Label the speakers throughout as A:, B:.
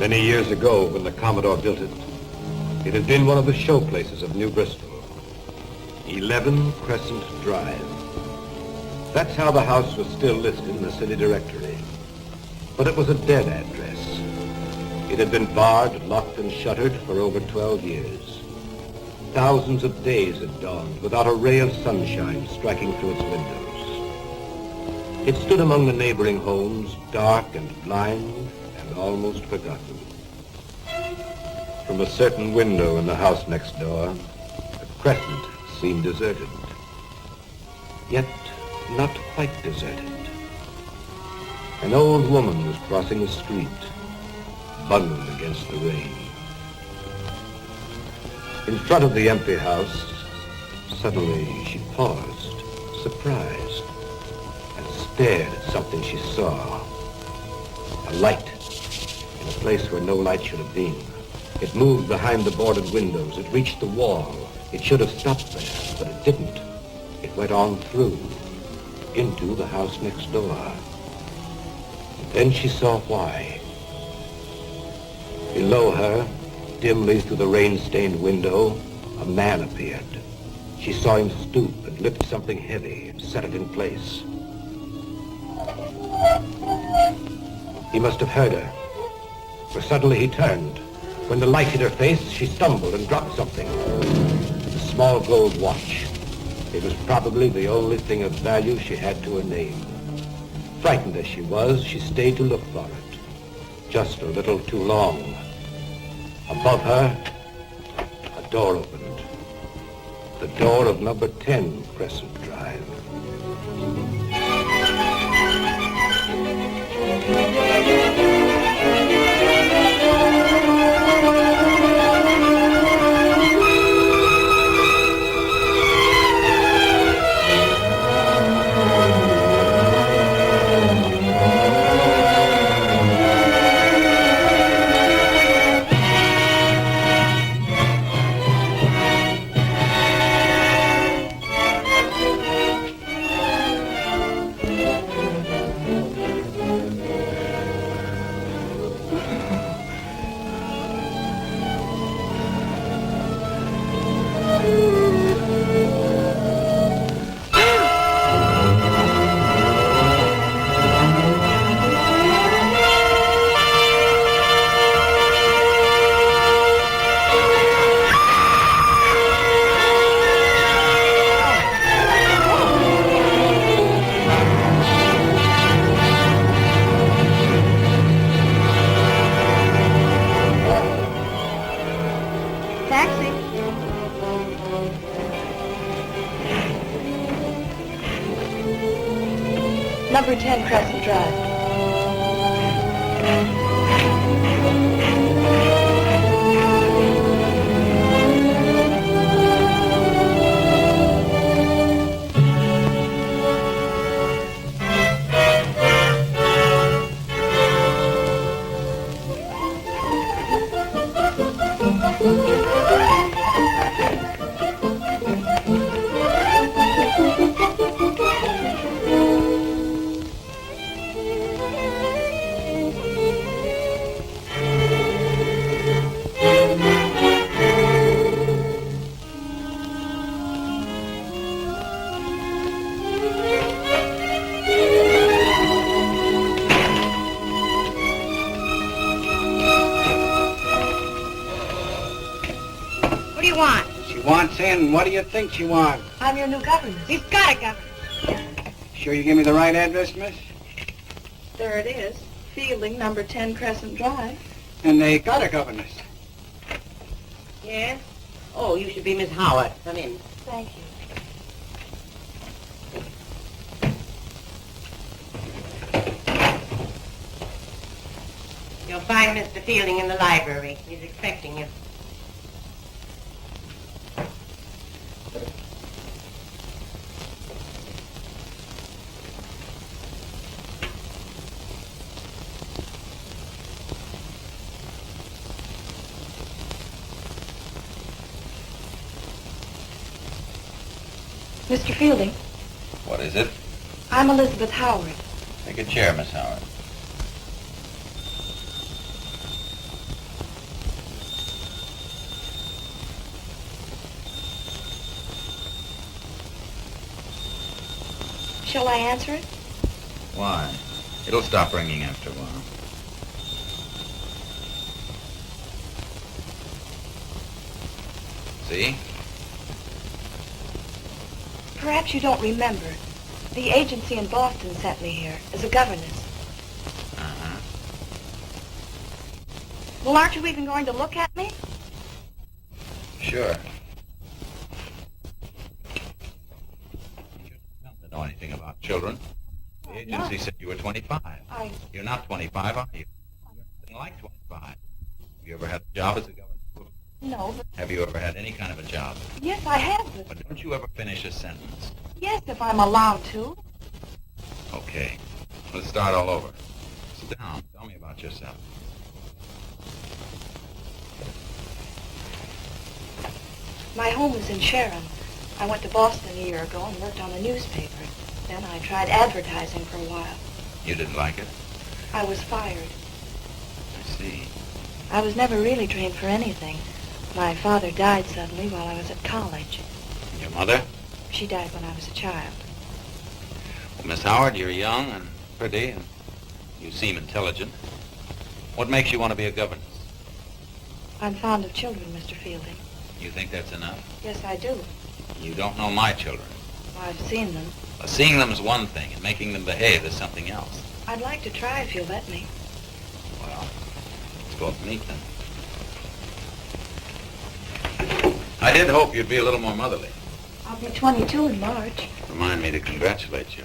A: Many years ago, when the Commodore built it, it had been one of the showplaces of New Bristol. 11 Crescent Drive. That's how the house was still listed in the city directory. But it was a dead address. It had been barred, locked, and shuttered for over 12 years. Thousands of days had dawned without a ray of sunshine striking through its windows. It stood among the neighboring homes, dark and blind and almost forgotten. From a certain window in the house next door, the crescent seemed deserted. Yet not quite deserted. An old woman was crossing the street, bundled against the rain. In front of the empty house, suddenly she paused, surprised, and stared at something she saw. A light in a place where no light should have been. It moved behind the boarded windows. It reached the wall. It should have stopped there, but it didn't. It went on through, into the house next door. And then she saw why. Below her, dimly through the rain-stained window, a man appeared. She saw him stoop and lift something heavy and set it in place. He must have heard her, for suddenly he turned. When the light hit her face, she stumbled and dropped something. A small gold watch. It was probably the only thing of value she had to her name. Frightened as she was, she stayed to look for it. Just a little too long. Above her, a door opened. The door of number 10 Crescent Drive.
B: Number 10 Crescent Drive.
C: What do you think she wants?
B: I'm your new governess.
D: He's got a governess.
C: Sure you give me the right address, miss?
B: There it is. Fielding, number 10 Crescent Drive.
C: And they got a governess.
D: Yes? Oh, you should be Miss Howard. Come in.
B: Thank you.
D: You'll find Mr. Fielding in the library. He's expecting you.
B: Mr. Fielding.
E: What is it?
B: I'm Elizabeth Howard.
E: Take a chair, Miss Howard.
B: Shall I answer it?
E: Why? It'll stop ringing after a while. See?
B: Perhaps you don't remember. The agency in Boston sent me here as a governess.
E: Uh-huh.
B: Well, aren't you even going to look at me?
E: Sure. You don't know anything about children. The agency said you were 25. You're not 25, are you? You're nothing like 25. Have you ever had a job as a governess?
B: No, but
E: Have you ever had any kind of a job?
B: yes, I have.
E: But don't you ever finish a sentence?
B: Yes, if I'm allowed to.
E: Okay. Let's start all over. Sit down. Tell me about yourself.
B: My home is in Sharon. I went to Boston a year ago and worked on a newspaper. Then I tried advertising for a while.
E: You didn't like it?
B: I was fired.
E: I see.
B: I was never really trained for anything. My father died suddenly while I was at college.
E: And your mother?
B: She died when I was a child.
E: Well, Miss Howard, you're young and pretty, and you seem intelligent. What makes you want to be a governess?
B: I'm fond of children, Mr. Fielding.
E: You think that's enough?
B: Yes, I do.
E: You don't know my children.
B: I've seen them.
E: Seeing them is one thing, and making them behave is something else.
B: I'd like to try if you'll let me.
E: Well, let's go up and meet them. I did hope you'd be a little more motherly.
B: I'll be 22 in March.
E: Remind me to congratulate you.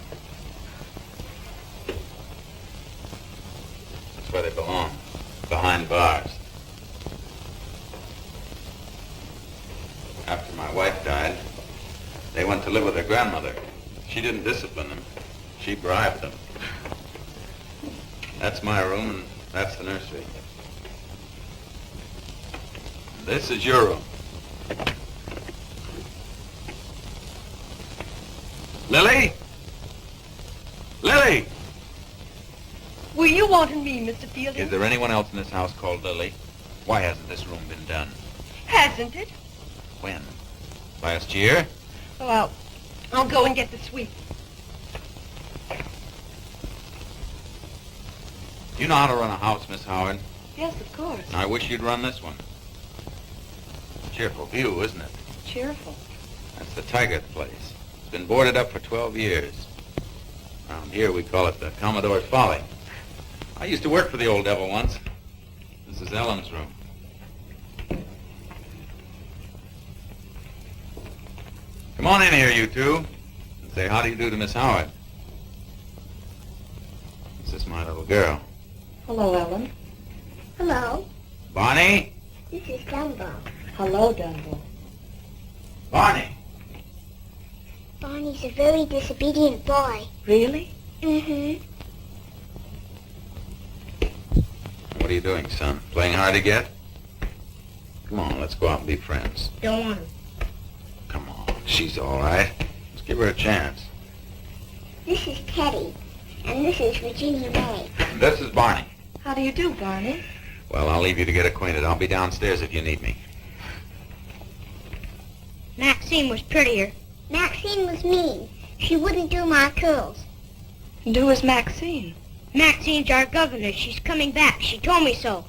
E: That's where they belong, behind bars. After my wife died, they went to live with their grandmother. She didn't discipline them. She bribed them. That's my room, and that's the nursery. This is your room. Lily? Lily!
B: Were you wanting me, Mr. Fielding?
E: Is there anyone else in this house called Lily? Why hasn't this room been done?
B: Hasn't it?
E: When? Last year?
B: Well, I'll go and get the sweep.
E: You know how to run a house, Miss Howard?
B: Yes, of course.
E: I wish you'd run this one. Cheerful view, isn't it?
B: Cheerful.
E: That's the Tiger place. It's been boarded up for 12 years. Around here, we call it the Commodore's Folly. I used to work for the old devil once. This is Ellen's room. Come on in here, you two, and say how do you do to Miss Howard. This is my little girl.
B: Hello, Ellen.
F: Hello,
E: Barney?
F: this is Dumbo.
B: Hello, Dumbo.
E: Barney!
F: Barney's a very disobedient boy.
B: Really?
F: Mm-hmm.
E: What are you doing, son? Playing hard to get? Come on, let's go out and be friends.
F: Don't want him.
E: Come on, she's all right. Let's give her a chance.
F: This is Teddy, and this is Virginia May.
E: This is Barney.
B: How do you do, Barney?
E: Well, I'll leave you to get acquainted. I'll be downstairs if you need me.
F: Maxine was prettier. Maxine was mean. She wouldn't do my curls.
B: And who is Maxine?
F: Maxine's our governess. She's coming back. She told me so.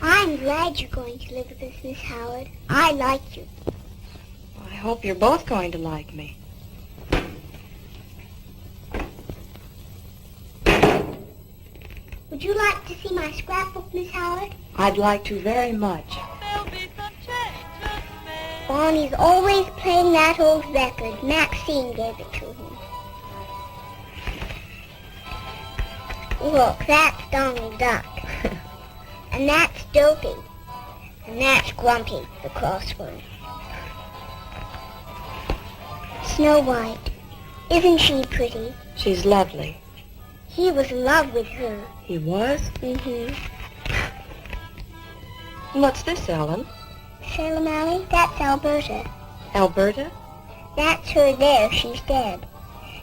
F: I'm glad you're going to live with us, Miss Howard. I like you.
B: I hope you're both going to like me.
F: Would you like to see my scrapbook, Miss Howard?
B: I'd like to very much.
F: Barney's always playing that old record. Maxine gave it to him. Look, that's Donald Duck. And that's Dopey. And that's Grumpy, the crossword. Snow White. Isn't she pretty?
B: She's lovely.
F: He was in love with her.
B: He was?
F: Mm-hmm.
B: What's this, Ellen?
F: Salem Alley? That's Alberta.
B: Alberta?
F: That's her there. She's dead.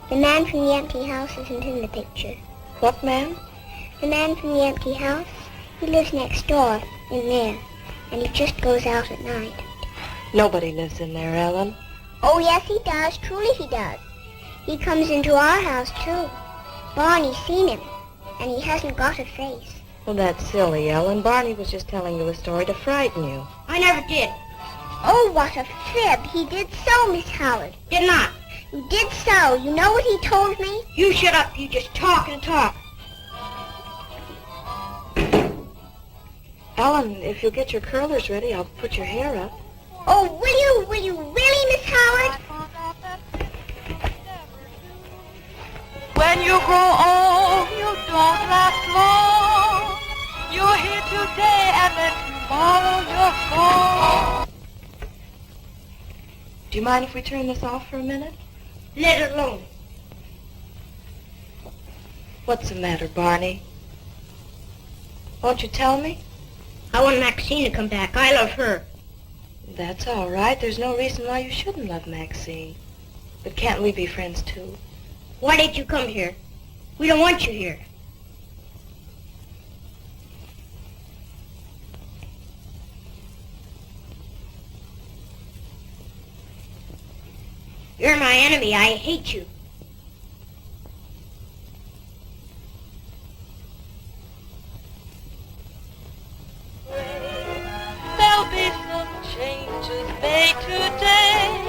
F: The man from the empty house isn't in the picture.
B: What man?
F: The man from the empty house, he lives next door, in there. And he just goes out at night.
B: Nobody lives in there, Ellen.
F: Oh, yes, he does. Truly he does. He comes into our house, too. Barney's seen him, and he hasn't got a face.
B: Well, that's silly, Ellen. Barney was just telling you a story to frighten you.
F: I never did. Oh, what a fib. He did so, Miss Howard.
D: Did not.
F: You did so. You know what he told me?
D: You shut up. You just talk and talk.
B: Ellen, if you'll get your curlers ready, I'll put your hair up.
F: Oh, will you really, Miss Howard?
G: When you grow old, you don't last long. You're here today and then tomorrow you're gone.
B: Do you mind if we turn this off for a minute?
D: Let it alone.
B: What's the matter, Barney? Won't you tell me?
D: I want Maxine to come back. I love her.
B: That's all right. There's no reason why you shouldn't love Maxine. But can't we be friends, too?
D: Why did you come here? We don't want you here. You're my enemy. I hate you.
G: There'll be some changes made today.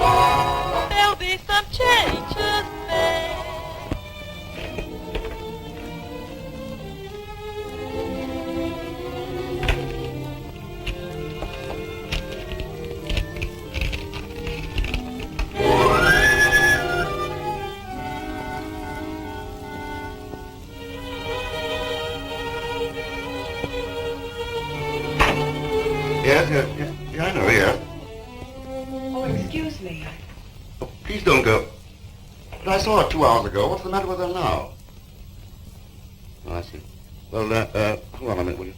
G: There'll be some changes made.
A: Yes, I know, yeah.
B: Oh, excuse me.
A: Oh, please don't go. But I saw her 2 hours ago. What's the matter with her now? Oh, I see. Well, hold on a minute, will you?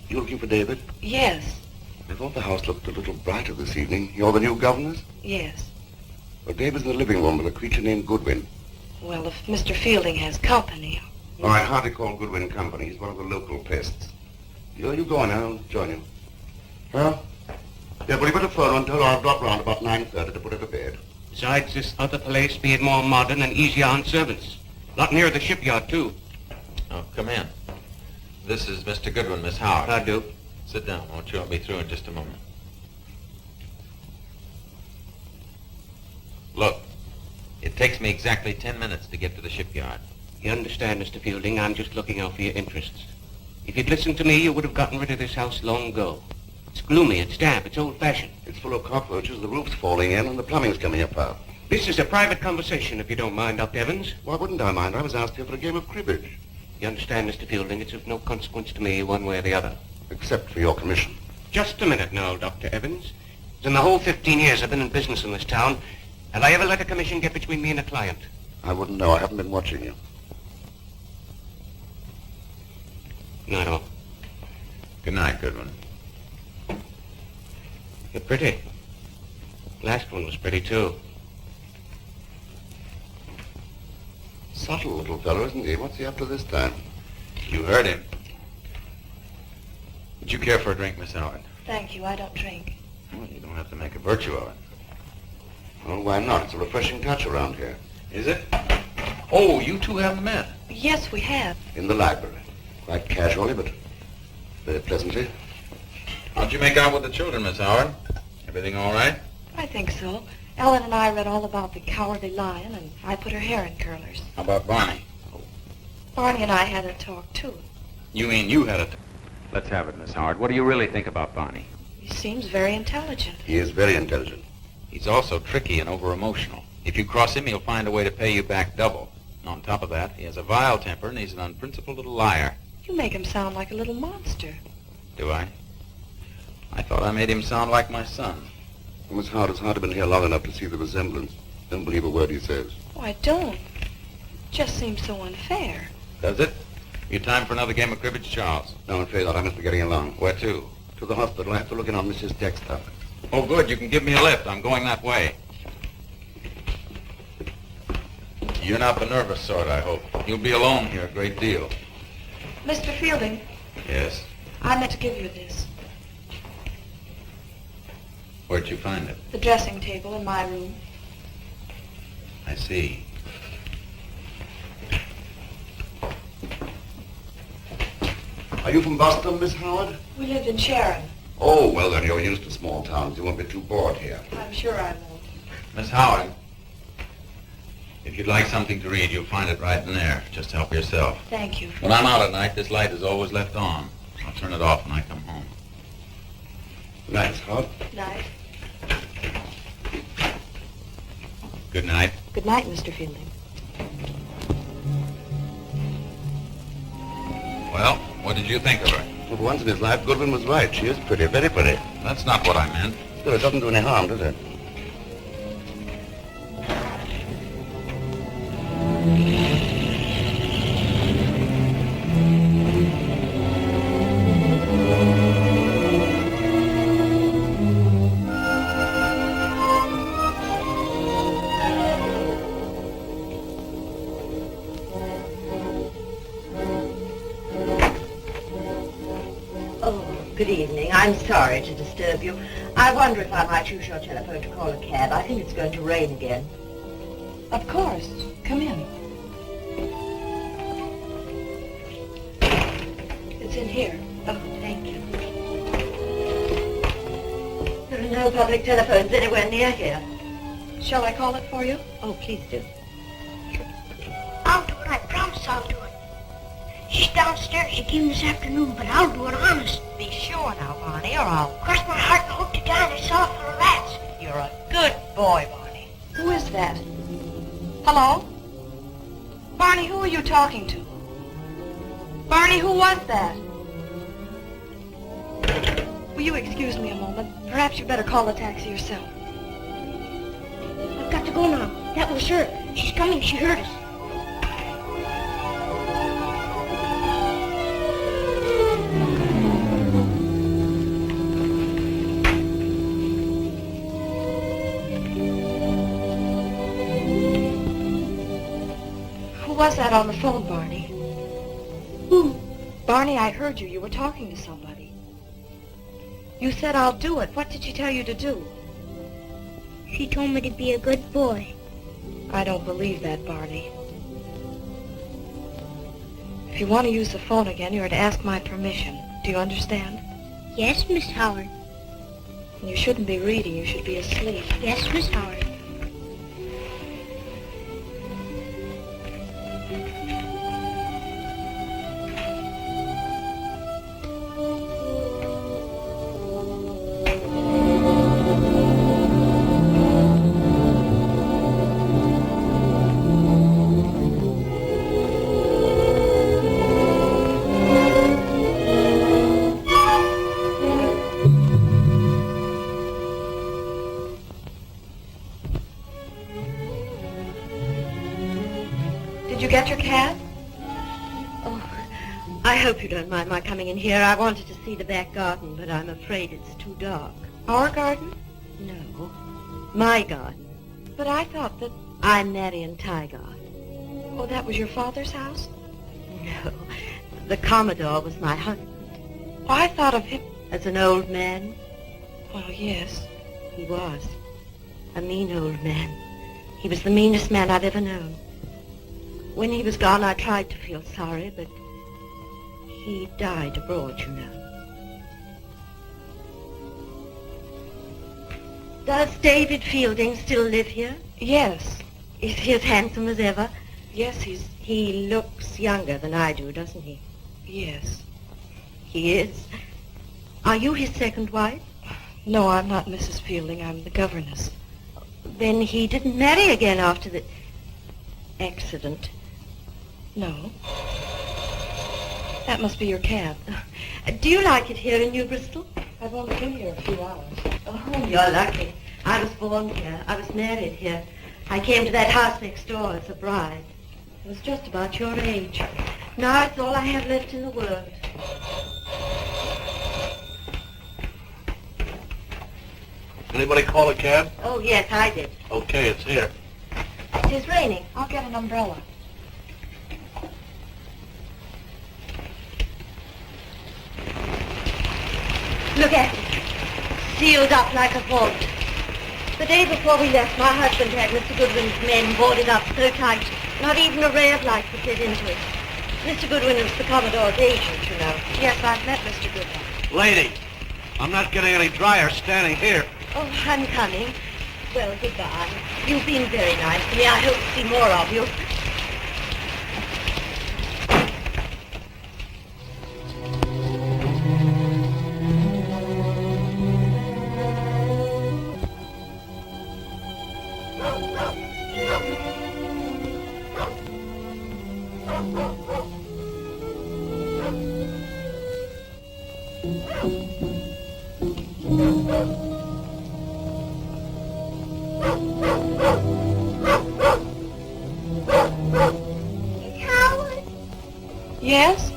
A: You looking for David?
B: Yes,
A: I thought the house looked a little brighter this evening. You're the new governess?
B: yes.
A: Well, David's in the living room with a creature named Goodwin.
B: Well, if Mr. Fielding has company.
A: Oh, I'd hardly call Goodwin company. He's one of the local pests. You go on now. I'll join you. Well, yeah, well, you better phone her and tell her I'll drop round about 9:30 to put her to bed.
C: Besides, this other place being more modern and easier on servants. A lot nearer the shipyard, too.
E: Oh, come in. This is Mr. Goodwin, Miss Howard.
C: I do.
E: Sit down, won't you? I'll be through in just a moment. Look, it takes me exactly 10 minutes to get to the shipyard.
C: You understand, Mr. Fielding, I'm just looking out for your interests. If you'd listened to me, you would have gotten rid of this house long ago. It's gloomy, it's damp, it's old-fashioned.
A: It's full of cockroaches, the roof's falling in, and the plumbing's coming apart.
C: This is a private conversation, if you don't mind, Dr. Evans.
A: Why wouldn't I mind? I was asked here for a game of cribbage.
C: You understand, Mr. Fielding, it's of no consequence to me one way or the other.
A: Except for your commission.
C: Just a minute now, Dr. Evans. In the whole 15 years I've been in business in this town, have I ever let a commission get between me and a client?
A: I wouldn't know. I haven't been watching you.
C: Not at all.
E: Good night, Goodwin.
C: You're pretty. Last one was pretty, too.
A: Subtle little fellow, isn't he? What's he up to this time?
E: You heard him. Would you care for a drink, Miss Howard?
B: Thank you, I don't drink.
E: Well, you don't have to make a virtue of it.
A: Well, why not? It's a refreshing touch around here.
E: Is it? Oh, you two haven't met.
B: Yes, we have.
A: In the library. Quite casually, but very pleasantly.
E: How'd you make out with the children, Miss Howard? Everything all right?
B: I think so. Ellen and I read all about the Cowardly Lion, and I put her hair in curlers.
E: How about Barney?
B: Barney and I had a talk, too.
E: You mean you had a... Let's have it, Miss Howard. What do you really think about Barney?
B: He seems very intelligent.
A: He is very intelligent.
E: He's also tricky and over-emotional. If you cross him, he'll find a way to pay you back double. And on top of that, he has a vile temper, and he's an unprincipled little liar.
B: You make him sound like a little monster.
E: Do I? I thought I made him sound like my son.
A: Miss Howard has hardly been here long enough to see the resemblance. Don't believe a word he says.
B: Oh, I don't. It just seems so unfair.
E: Does it? You time for another game of cribbage, Charles?
A: No, I'm afraid not. I must be getting along.
E: Where to?
A: To the hospital. I have to look in on Mrs. Dexter.
E: Oh, good. You can give me a lift. I'm going that way. You're not the nervous sort, I hope. You'll be alone here a great deal.
B: Mr. Fielding,
E: Yes?
B: I meant to give you this.
E: Where'd you find it?
B: The dressing table in my room.
E: I see.
H: Are you from Boston, Miss Howard?
B: We lived in Sharon.
H: Oh, well, then you're used to small towns. You won't be too bored here.
B: I'm sure I won't.
E: Miss Howard, if you'd like something to read, you'll find it right in there. Just help yourself.
B: Thank you.
E: When I'm out at night, this light is always left on. I'll turn it off when I come home.
H: Good night, Miss Howard.
B: Night.
E: Good night.
B: Good night, Mr. Fielding.
E: Well, what did you think of her?
H: Well, for once in his life, Goodwin was right. She is pretty, very pretty.
E: That's not what I meant.
H: Still, it doesn't do any harm, does it?
D: Good evening. I'm sorry to disturb you. I wonder if I might use your telephone to call a cab. I think it's going to rain again.
B: Of course. Come in. It's in here.
D: Oh, thank you. There are no public telephones anywhere near here.
B: Shall I call it for you?
D: Oh, please do.
F: I'll do it. I promise I'll do it. She's downstairs. She came this afternoon, but I'll do it honest.
D: Be sure now, Barney, or I'll...
F: Cross my heart and hope to die in a cell full of rats.
D: You're a good boy, Barney.
B: Who is that? Hello? Barney, who are you talking to? Barney, who was that? Will you excuse me a moment? Perhaps you'd better call a taxi yourself.
F: I've got to go now. That was her. She's coming. She heard us.
B: Who was that on the phone, Barney?
F: Who?
B: Barney, I heard you. You were talking to somebody. You said, I'll do it. What did she tell you to do?
F: She told me to be a good boy.
B: I don't believe that, Barney. If you want to use the phone again, you're to ask my permission. Do you understand?
F: Yes, Miss Howard.
B: And you shouldn't be reading. You should be asleep.
F: Yes, Miss Howard.
B: Did you get your cab?
D: Oh, I hope you don't mind my coming in here. I wanted to see the back garden, but I'm afraid it's too dark.
B: Our garden?
D: No, my garden.
B: But I thought that...
D: I'm Marion Tygart.
B: Oh, that was your father's house?
D: No, the Commodore was my husband.
B: Oh, I thought of him...
D: As an old man,
B: Well, yes.
D: he was. A mean old man. He was the meanest man I've ever known. When he was gone, I tried to feel sorry, but he died abroad, you know. Does David Fielding still live here?
B: Yes.
D: Is he as handsome as ever?
B: Yes,
D: He looks younger than I do, doesn't he?
B: Yes.
D: He is. Are you his second wife?
B: No, I'm not Mrs. Fielding. I'm the governess.
D: Then he didn't marry again after the accident.
B: No. That must be your cab.
D: Do you like it here in New Bristol?
B: I've only been here a few hours.
D: Oh, you're lucky. I was born here. I was married here. I came to that house next door as a bride. I was just about your age. Now it's all I have left in the world.
H: Anybody call a cab?
D: Oh, yes, I did.
H: Okay, it's here.
D: It is raining.
B: I'll get an umbrella.
D: Look at it. Sealed up like a vault. The day before we left, my husband had Mr. Goodwin's men boarded up so tight, not even a ray of light could get into it. Mr. Goodwin is the Commodore's agent, you know.
B: Yes, I've met Mr. Goodwin.
A: Lady, I'm not getting any drier standing here.
D: Oh, I'm coming. Well, goodbye. You've been very nice to me. I hope to see more of you.
B: Yes?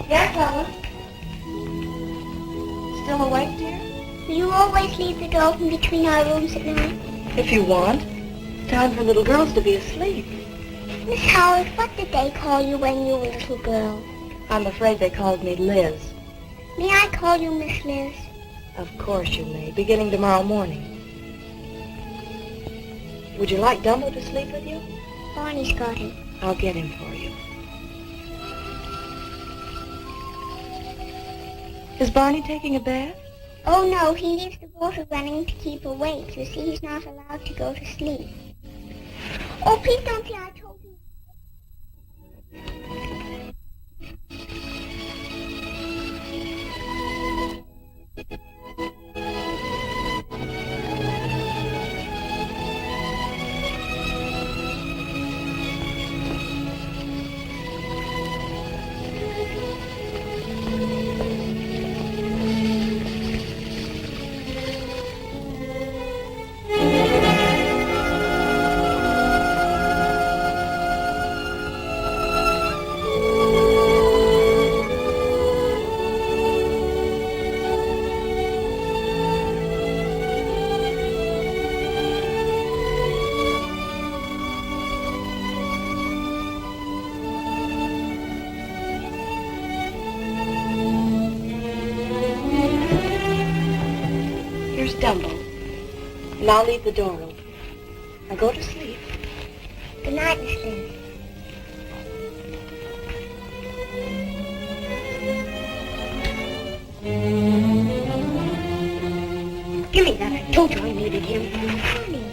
B: Yes, Helen? Still awake, dear?
F: Do you always leave the door open between our rooms at night?
B: If you want. Time for little girls to be asleep.
F: Miss Howard, what did they call you when you were a little girl?
B: I'm afraid they called me Liz.
F: May I call you Miss Liz?
B: Of course you may, beginning tomorrow morning. Would you like Dumbo to sleep with you?
F: Barney's got him.
B: I'll get him for you. Is Barney taking a bath?
F: Oh, no, he leaves the water running to keep awake. You see, he's not allowed to go to sleep. Oh, please don't say I told you.
B: Dumbo. And I'll leave the door open. Now go to sleep.
F: Good night, Miss Liz.
D: Give me that. I told you I needed him.
F: Barney.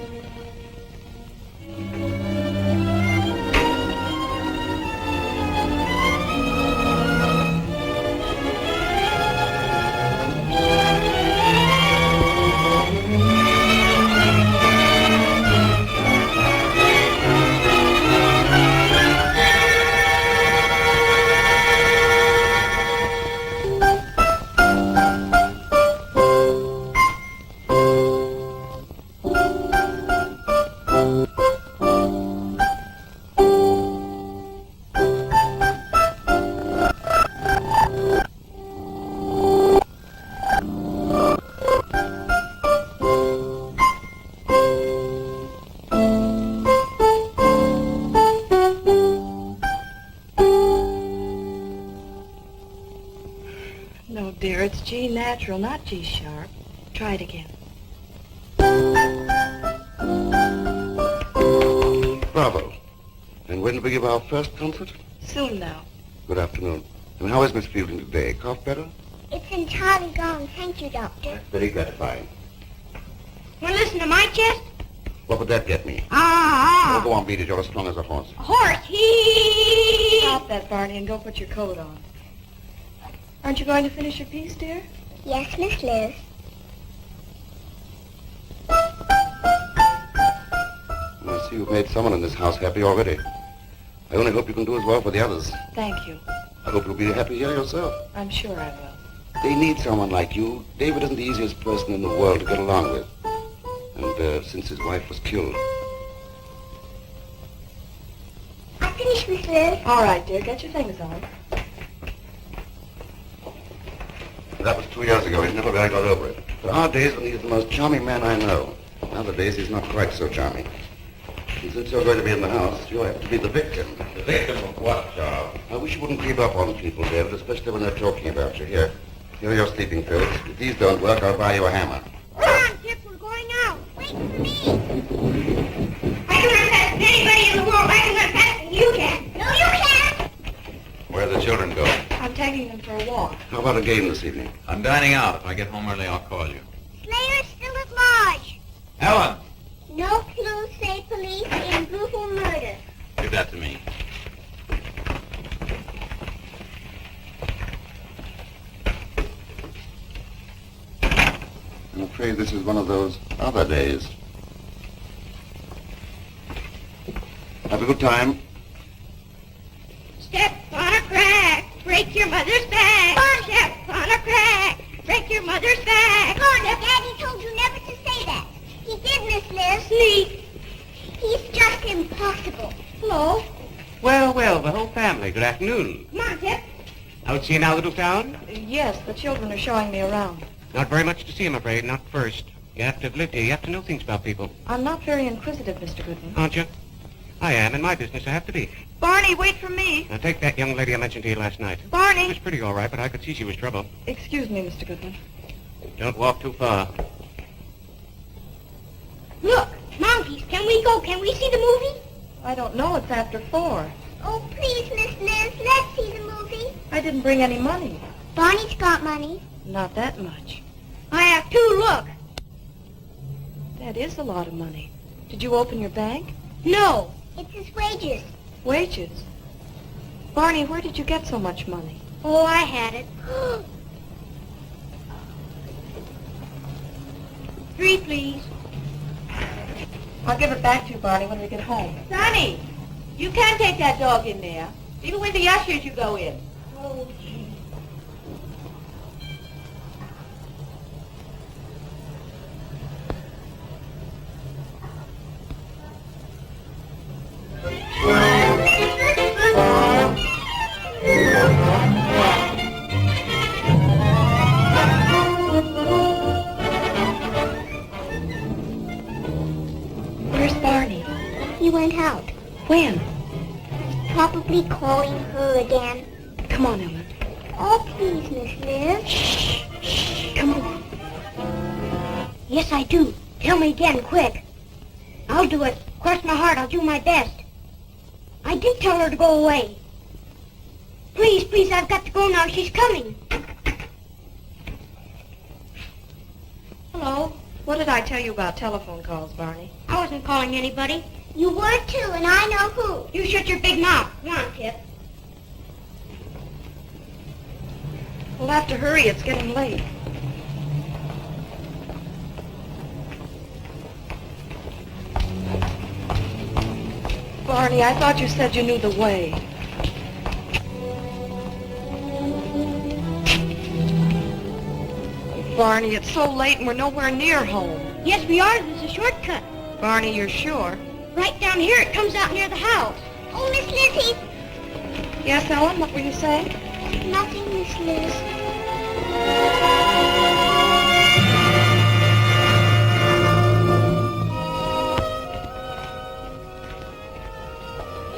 B: No, dear, it's G natural, not G sharp. Try it again.
H: Bravo. And when do we give our first concert?
B: Soon now.
H: Good afternoon. And how is Miss Fielding today? Cough better?
F: It's entirely gone. Thank you, Doctor.
H: Very gratifying.
F: Want to listen to my chest?
H: What would that get me?
F: Ah!
H: Oh, go on, beat it. You're as strong as a horse.
F: Horse! He!
B: Stop that, Barney, and go put your coat on. Aren't you going to finish your piece, dear?
F: Yes, Miss Liz.
H: I see you've made someone in this house happy already. I only hope you can do as well for the others.
B: Thank you.
H: I hope you'll be happy here yourself.
B: I'm sure I will.
H: They need someone like you. David isn't the easiest person in the world to get along with. And since his wife was killed.
F: I finished, Miss Liz.
B: All right, dear. Get your things on.
H: That was 2 years ago. He's never really got over it. There are days when he's the most charming man I know. Other days he's not quite so charming. And since you're going to be in the house, you'll have to be the victim.
E: The victim of what, Charles?
H: I wish you wouldn't creep up on people, David, especially when they're talking about you here. Here are your sleeping pills. If these don't work, I'll buy you a hammer.
F: Come on, Tip, we're going out. Wait for me. I can run faster than anybody in the world. I can run faster than you can. No, you can't.
E: Where do the children go?
B: I'm taking them for a walk.
H: How about a game this evening?
E: I'm dining out. If I get home early, I'll call you.
F: Slayer's still at large.
E: Helen!
F: No clues say police in brutal murder.
E: Give that to me.
H: I'm afraid this is one of those other days. Have a good time.
F: Step on a crack, break your mother's back. Step on a crack, break your mother's back. Daddy told you never to say that. He did, Miss Liz. Sneak. He's just impossible. Hello.
C: Well, the whole family. Good afternoon.
F: Come on, Tip.
C: Out seeing our little town?
B: Yes, the children are showing me around.
C: Not very much to see, I'm afraid. Not first. You have to have lived here. You have to know things about people.
B: I'm not very inquisitive, Mr. Goodman.
C: Aren't you? I am. In my business, I have to be.
B: Barney, wait for me.
C: Now, take that young lady I mentioned to you last night. She
B: Barney.
C: was pretty all right, but I could see she was trouble.
B: Excuse me, Mr. Goodman.
C: Don't walk too far.
F: Look, monkeys. Can we go? Can we see the movie?
B: I don't know. It's after 4.
F: Oh, please, Miss Liz. Let's see the movie.
B: I didn't bring any money.
F: Barney's got money.
B: Not that much.
F: I have 2. Look.
B: That is a lot of money. Did you open your bank?
F: No. It's his wages.
B: Wages? Barney, where did you get so much money?
F: Oh, I had it. 3, please.
B: I'll give it back to you, Barney, when we get home.
G: Sonny, you can't take that dog in there. Even with the ushers, you go in.
F: Oh, gee.
B: Where's Barney?
F: He went out.
B: When?
F: Probably calling her again.
B: Come on, Ellen.
F: Oh, please, Miss Liz.
B: Shh. Come on.
F: Yes, I do. Tell me again, quick. I'll do it. Cross my heart, I'll do my best. I did tell her to go away. Please, please, I've got to go now. She's coming.
B: Hello. What did I tell you about telephone calls, Barney?
F: I wasn't calling anybody. You were too, and I know who. You shut your big mouth. Come on, Tip.
B: We'll have to hurry. It's getting late. Barney, I thought you said you knew the way. Barney, it's so late and we're nowhere near home.
F: Yes, we are. There's a shortcut.
B: Barney, you're sure?
F: Right down here. It comes out near the house. Oh, Miss Lizzie.
B: Yes, Ellen, what were you saying?
F: Nothing, Miss Liz.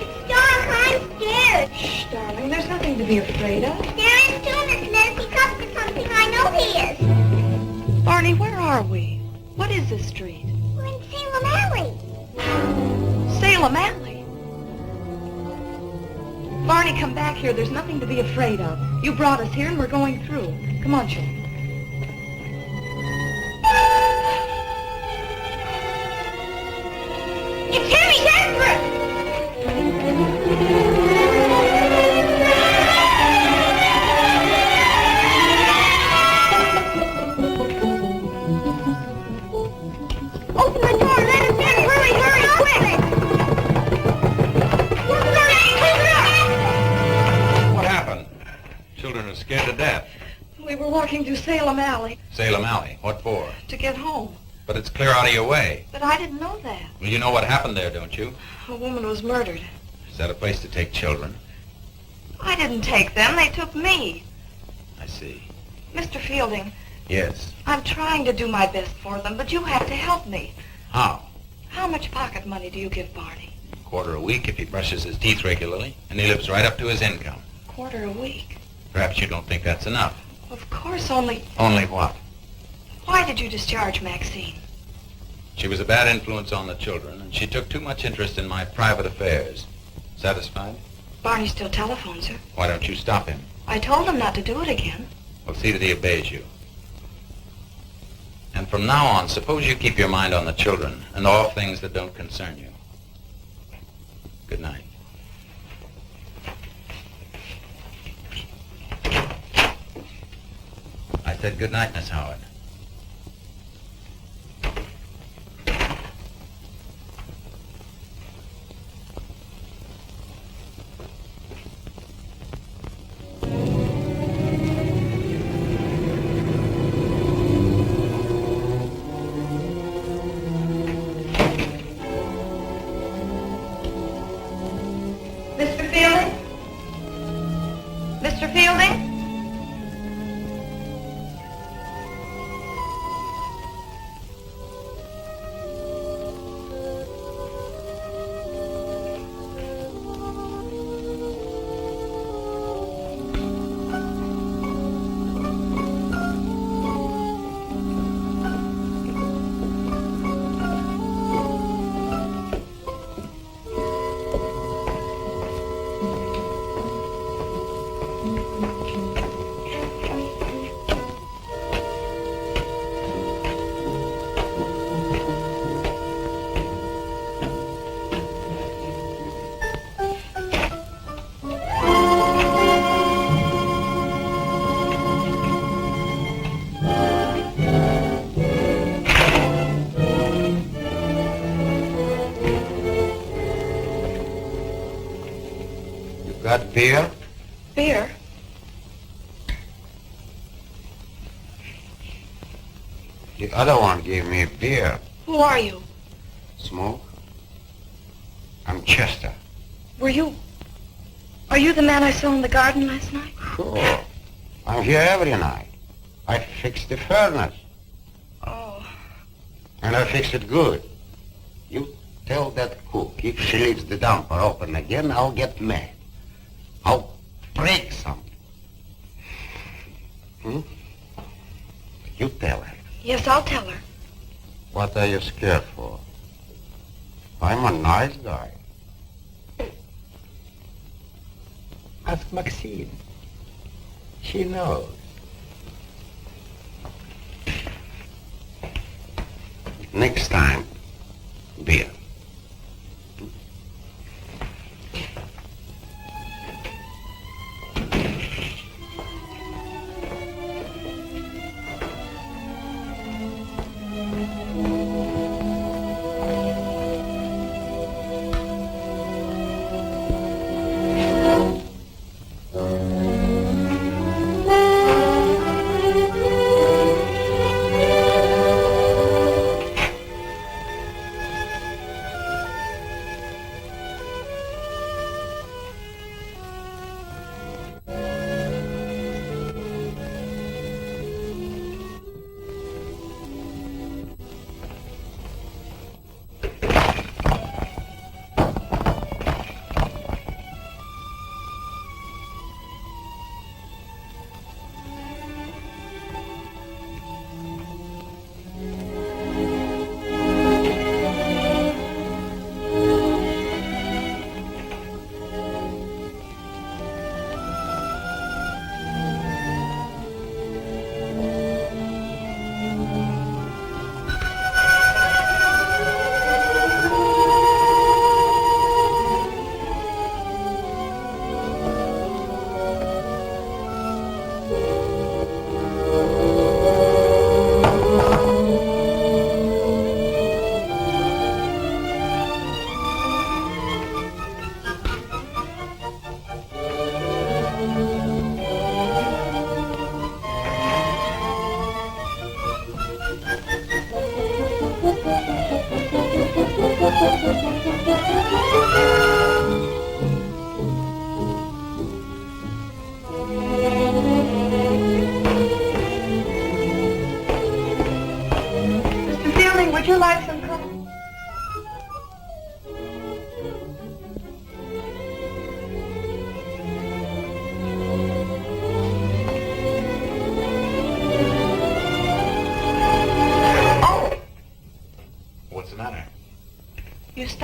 F: It's dark. I'm scared.
B: Shh, darling, there's nothing to be afraid of.
F: There is too, Miss Liz. He's up to something. I know he is.
B: Barney, where are we? What is this street?
F: We're in Salem Alley.
B: Salem Alley. Barney, come back here. There's nothing to be afraid of. You brought us here and we're going through. Come on, children.
F: It's him. He's after us. Open the door. Let us in. Hurry, hurry, quick.
E: What happened? Children are scared to death.
B: We were walking through Salem Alley
E: Salem Alley. What for?
B: to get home.
E: But it's clear out of your way.
B: But I didn't know that.
E: Well, you know what happened there, don't you?
B: A woman was murdered.
E: Is that a place to take children?
B: I didn't take them. They took me.
E: I see.
B: Mr. Fielding,
E: Yes.
B: I'm trying to do my best for them, but you have to help me.
E: How?
B: How much pocket money do you give Barney?
E: $quarter a week if he brushes his teeth regularly, and he lives right up to his income.
B: $quarter a week.
E: Perhaps you don't think that's enough.
B: Of course, only...
E: Only what?
B: Why did you discharge Maxine?
E: She was a bad influence on the children, and she took too much interest in my private affairs. Satisfied?
B: Barney still telephones her.
E: Why don't you stop him?
B: I told him not to do it again.
E: We'll see that he obeys you. And from now on, suppose you keep your mind on the children and all things that don't concern you. Good night. I said good night, Miss Howard.
B: Mr. Fielding? Mr. Fielding?
H: Got beer?
B: Beer?
H: The other one gave me beer.
B: Who are you?
H: Smoke? I'm Chester.
B: Are you the man I saw in the garden last night?
H: Sure. I'm here every night. I fixed the furnace.
B: Oh.
H: And I fixed it good. You tell that cook, if she leaves the dumper open again, I'll get mad. I'll break something. You tell her.
B: Yes, I'll tell her.
H: What are you scared for? I'm a nice guy. Ask Maxine. She knows. Next time, beer.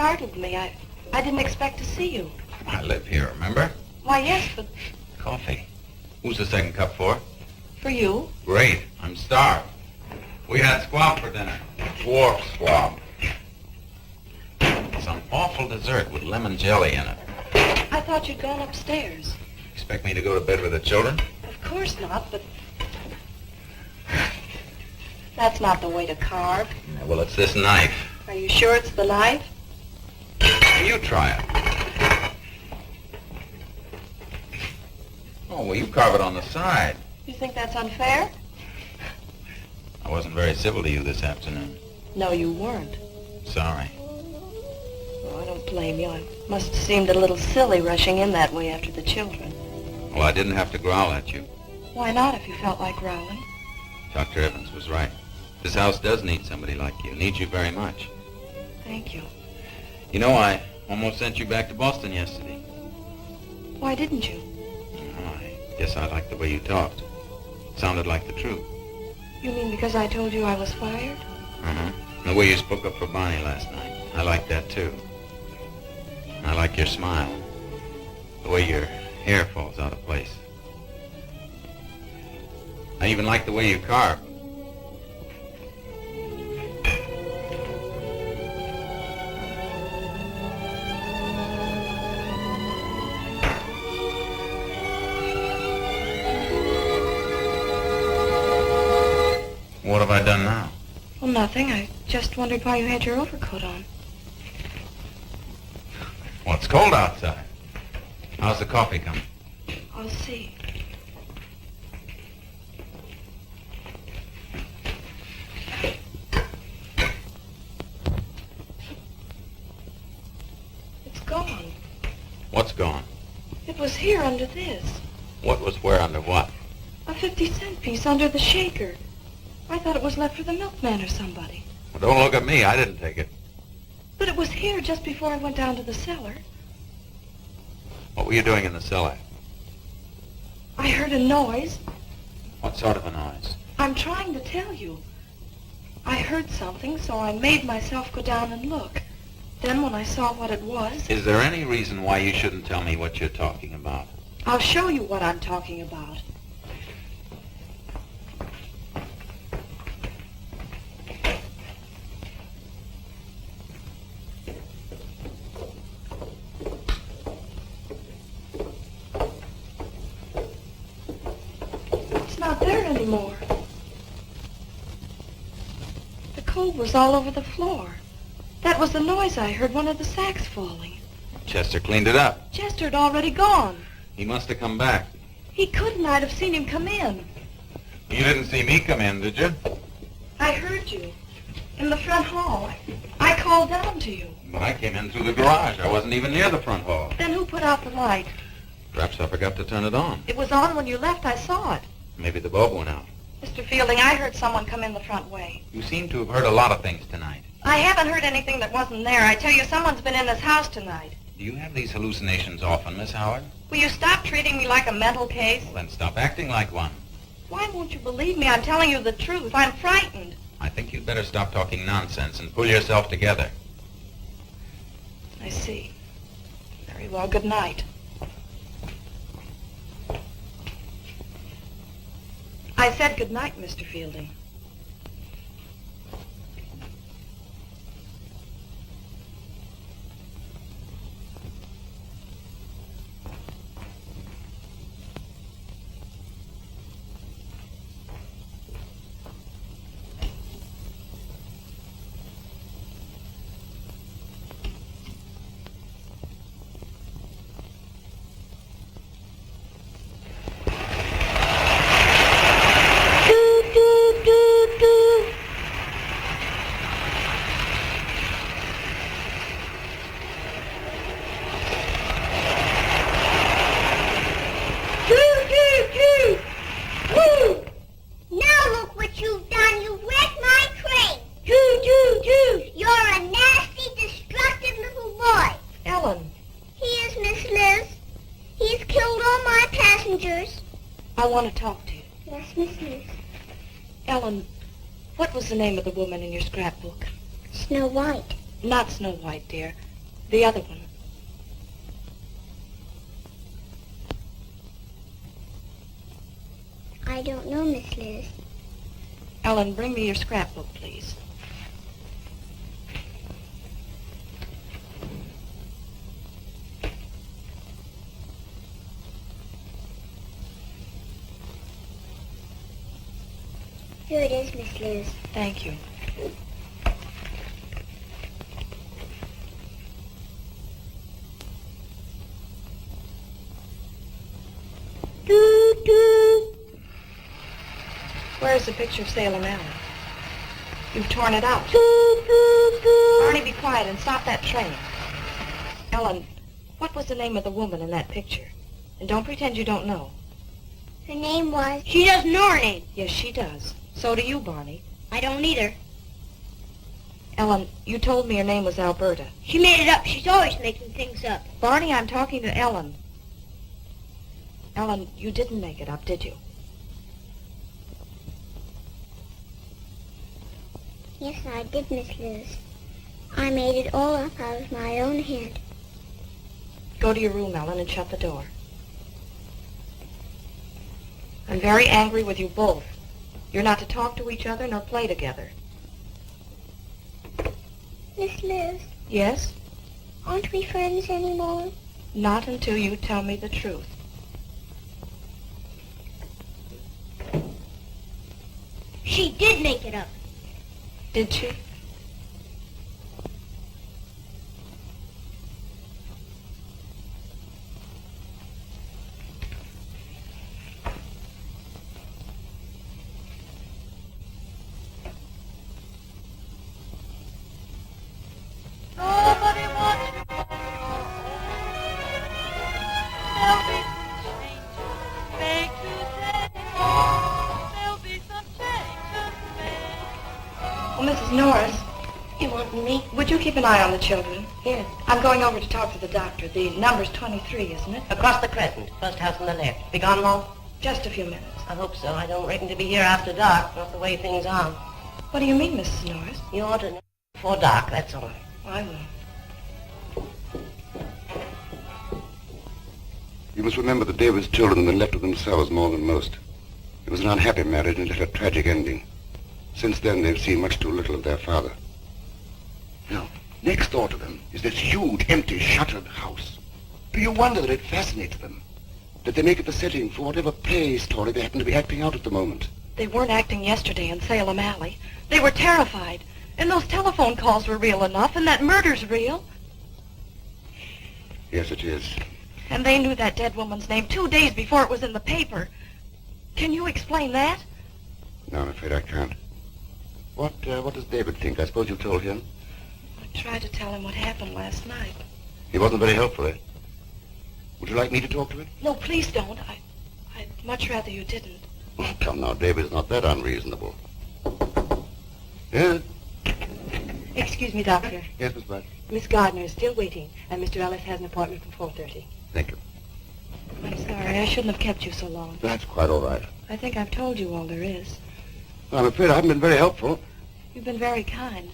B: startled me. I didn't expect to see you.
E: I live here, remember?
B: Why, yes, but
E: Coffee. Who's the second cup for?
B: for you.
E: Great. I'm starved. We had squab for dinner. Dwarf squab. Some awful dessert with lemon jelly in it.
B: I thought you'd gone upstairs.
E: Expect me to go to bed with the children?
B: Of course not, but that's not the way to carve.
E: Yeah, well, it's this knife.
B: Are you sure it's the knife?
E: You try it. Oh, well, you carve it on the side.
B: You think that's unfair?
E: I wasn't very civil to you this afternoon.
B: No, you weren't.
E: Sorry.
B: Oh, I don't blame you. I must have seemed a little silly rushing in that way after the children.
E: Well, I didn't have to growl at you.
B: Why not if you felt like growling?
E: Dr. Evans was right. This house does need somebody like you. Needs you very much.
B: Thank you.
E: You know, I almost sent you back to Boston yesterday.
B: Why didn't you?
E: Oh, I guess I liked the way you talked. Sounded like the truth.
B: You mean because I told you I was fired?
E: Uh-huh. And the way you spoke up for Bonnie last night. I like that, too. And I like your smile. The way your hair falls out of place. I even like the way you carve. What have I done now?
B: Well, nothing. I just wondered why you had your overcoat on.
E: Well, it's cold outside. How's the coffee coming?
B: I'll see. It's gone.
E: What's gone?
B: It was here under this.
E: What was where under what?
B: A 50-cent piece under the shaker. I thought it was left for the milkman or somebody.
E: Well, don't look at me. I didn't take it.
B: But it was here just before I went down to the cellar.
E: What were you doing in the cellar?
B: I heard a noise.
E: What sort of a noise?
B: I'm trying to tell you. I heard something, so I made myself go down and look. Then when I saw what it was,
E: Is there any reason why you shouldn't tell me what you're talking about?
B: I'll show you what I'm talking about. It's not there anymore. The coal was all over the floor. That was the noise I heard, one of the sacks falling.
E: Chester cleaned it up.
B: Chester had already gone.
E: He must have come back.
B: He couldn't. I'd have seen him come in.
E: You didn't see me come in, did you?
B: I heard you. In the front hall. I called down to you.
E: But I came in through the garage. I wasn't even near the front hall.
B: Then who put out the light?
E: Perhaps I forgot to turn it on.
B: It was on when you left. I saw it.
E: Maybe the bulb went out.
B: Mr. Fielding, I heard someone come in the front way.
E: You seem to have heard a lot of things tonight.
B: I haven't heard anything that wasn't there. I tell you, someone's been in this house tonight.
E: Do you have these hallucinations often, Miss Howard?
B: Will you stop treating me like a mental case?
E: Well, then stop acting like one.
B: Why won't you believe me? I'm telling you the truth. I'm frightened.
E: I think you'd better stop talking nonsense and pull yourself together.
B: I see. Very well. Good night. I said good night, Mr. Fielding.
F: Now look what you've done. You've wrecked my train. You're a nasty, destructive little boy.
B: Ellen,
F: He is, Miss Liz. He's killed all my passengers.
B: I want to talk to you.
F: Yes, Miss Liz.
B: Ellen, what was the name of the woman in your scrapbook?
F: Snow White.
B: Not Snow White, dear. The other one.
F: I don't know, Miss Liz.
B: Ellen, bring me your scrapbook, please.
F: Here it is, Miss Liz.
B: Thank you.
F: Doo doo.
B: Where's the picture of Salem Alley? You've torn it out.
F: Doo doo doo.
B: Barney, be quiet and stop that train. Ellen, what was the name of the woman in that picture? And don't pretend you don't know.
F: Her name was... She doesn't know her name.
B: Yes, she does. So do you, Barney.
F: I don't either.
B: Ellen, you told me her name was Alberta.
F: She made it up. She's always making things up.
B: Barney, I'm talking to Ellen. Ellen, you didn't make it up, did you?
F: Yes, I did, Miss Liz. I made it all up out of my own head.
B: Go to your room, Ellen, and shut the door. I'm very angry with you both. You're not to talk to each other nor play together.
F: Miss Liz,
B: Yes?
F: aren't we friends anymore?
B: Not until you tell me the truth.
F: She did make it up.
B: Did she?
G: Nobody wants you on your own. There'll be some changes made today. There'll be some changes made.
B: Well, Mrs. Norris,
D: You want me?
B: would you keep an eye on the children?
D: Here.
B: I'm going over to talk to the doctor. The number's 23, isn't it?
D: Across the crescent. First house on the left. Be gone long?
B: Just a few minutes.
D: I hope so. I don't reckon to be here after dark. Not the way things are.
B: What do you mean, Mrs. Norris?
D: You ought to know before dark, that's all.
B: I will.
H: You must remember that David's children have been left to themselves more than most. It was an unhappy marriage and it had a tragic ending. Since then, they've seen much too little of their father. Now, next door to them is this huge, empty, shuttered house. Do you wonder that it fascinates them? That they make it the setting for whatever play story they happen to be acting out at the moment?
B: They weren't acting yesterday in Salem Alley. They were terrified. And those telephone calls were real enough, and that murder's real.
H: Yes, it is.
B: And they knew that dead woman's name 2 days before it was in the paper. Can you explain that?
H: No, I'm afraid I can't. What does David think? I suppose you told him?
B: I tried to tell him what happened last night.
H: He wasn't very helpful, eh? Would you like me to talk to him?
B: No, please don't. I'd much rather you didn't.
H: Oh, come now, David's not that unreasonable. Yeah?
I: Excuse me, Doctor.
H: Yes, Miss Black?
I: Miss Gardner is still waiting, and Mr. Ellis has an appointment for 4:30.
H: Thank you.
B: I'm sorry. I shouldn't have kept you so long.
H: That's quite all right.
B: I think I've told you all there is.
H: I'm afraid I haven't been very helpful.
B: You've been very kind.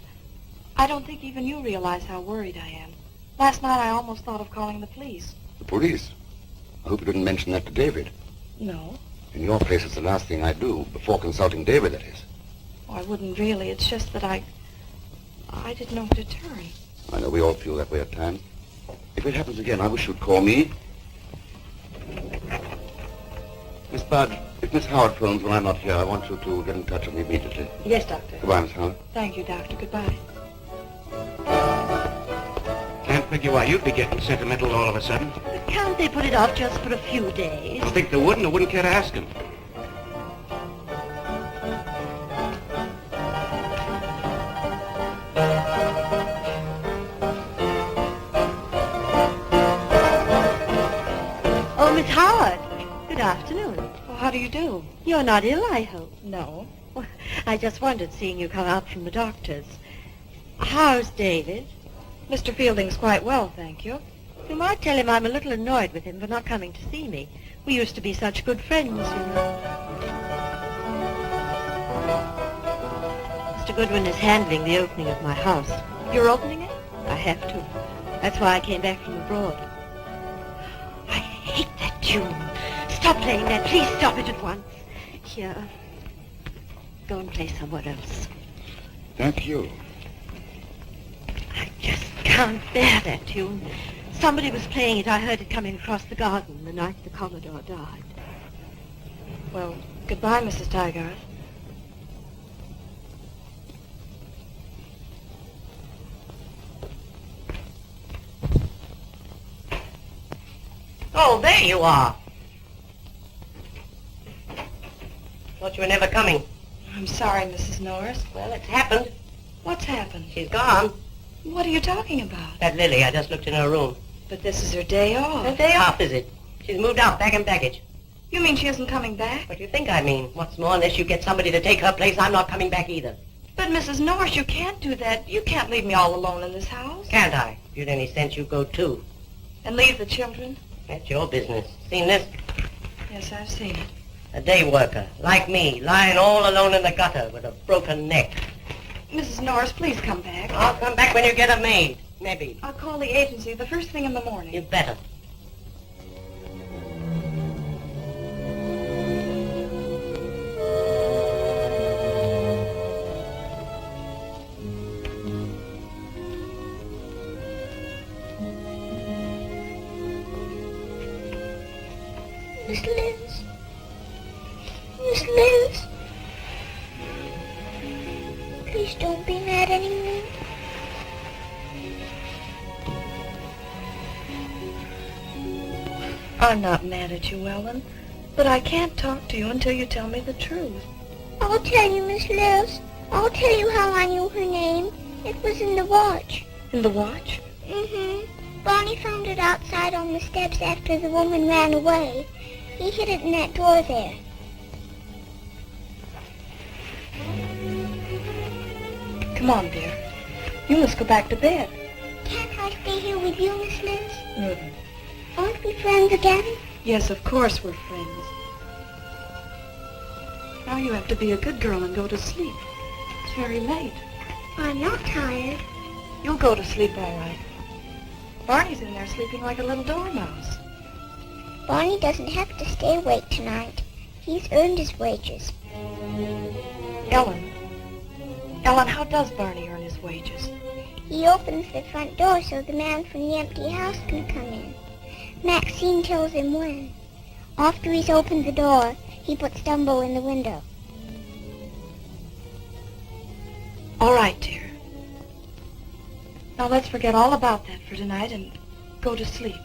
B: I don't think even you realize how worried I am. Last night I almost thought of calling the police.
H: The police? I hope you didn't mention that to David.
B: No.
H: In your place, it's the last thing I do, before consulting David, that is.
B: Oh, I wouldn't really. It's just that I didn't know where to turn.
H: I know we all feel that way at times. If it happens again, I wish you'd call me. Miss Budge, if Miss Howard phones when I'm not here, I want you to get in touch with me immediately.
I: Yes, Doctor.
H: Goodbye, Miss Howard.
B: Thank you, Doctor. Goodbye.
C: Can't figure why you'd be getting sentimental all of a sudden.
D: Can't they put it off just for a few days?
C: I think they would, and I wouldn't care to ask him.
D: Oh, Miss Howard. Good afternoon.
B: Well, how do you do?
D: You're not ill, I hope.
B: No.
D: Well, I just wondered, seeing you come out from the doctor's. How's David?
B: Mr. Fielding's quite well, thank you.
D: You might tell him I'm a little annoyed with him for not coming to see me. We used to be such good friends, you know. Mr. Goodwin is handling the opening of my house.
B: You're opening it?
D: I have to. That's why I came back from abroad. I hate that tune. Stop playing that. Please stop it at once. Here. Go and play somewhere else.
H: Thank you.
D: I just can't bear that tune. Somebody was playing it. I heard it coming across the garden the night the Commodore died.
B: Well, goodbye, Mrs. Tygarth.
J: Oh, there you are. Thought you were never coming.
B: I'm sorry, Mrs. Norris.
J: Well, it's happened.
B: What's happened?
J: She's gone.
B: What are you talking about?
J: That Lily, I just looked in her room.
B: But this is her day off.
J: Her day off, is it? She's moved out, packing baggage.
B: You mean she isn't coming back?
J: What do you think I mean? What's more, unless you get somebody to take her place, I'm not coming back either.
B: But, Mrs. Norris, you can't do that. You can't leave me all alone in this house.
J: Can't I? If you'd any sense, you go too.
B: And leave the children?
J: That's your business. Seen this?
B: Yes, I've seen it.
J: A day worker, like me, lying all alone in the gutter with a broken neck.
B: Mrs. Norris, please come back.
J: I'll come back when you get a maid. Maybe.
B: I'll call the agency the first thing in the morning.
J: You better.
F: Miss Liz. Miss Liz. Please don't be mad anymore.
B: I'm not mad at you, Ellen, but I can't talk to you until you tell me the truth.
F: I'll tell you, Miss Liz. I'll tell you how I knew her name. It was in the watch.
B: In the watch?
F: Mm-hmm. Barney found it outside on the steps after the woman ran away. He hid it in that drawer there.
B: Come on, dear. You must go back to bed.
F: Can't I stay here with you, Miss Liz?
B: Mm-hmm.
F: Aren't we friends again?
B: Yes, of course we're friends. Now you have to be a good girl and go to sleep. It's very late.
F: I'm not tired.
B: You'll go to sleep all right. Barney's in there sleeping like a little dormouse.
F: Barney doesn't have to stay awake tonight. He's earned his wages.
B: Ellen, how does Barney earn his wages?
F: He opens the front door so the man from the empty house can come in. Maxine tells him when. After he's opened the door, he puts Dumbo in the window.
B: All right, dear. Now let's forget all about that for tonight and go to sleep.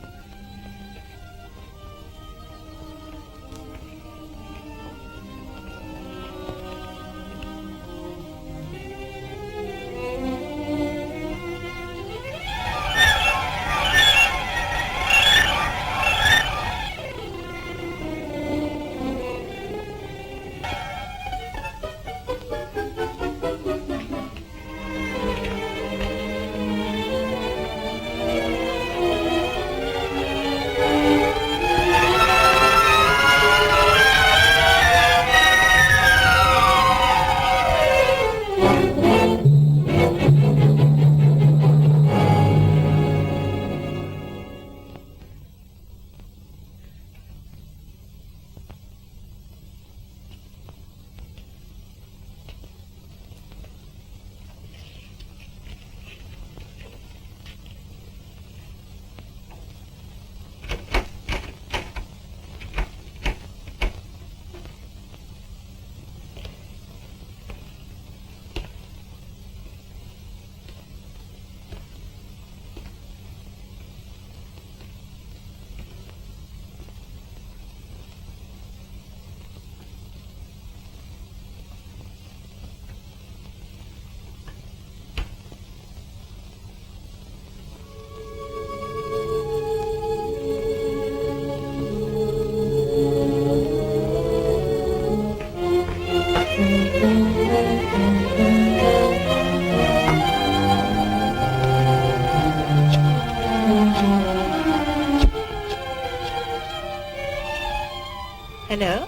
B: Hello?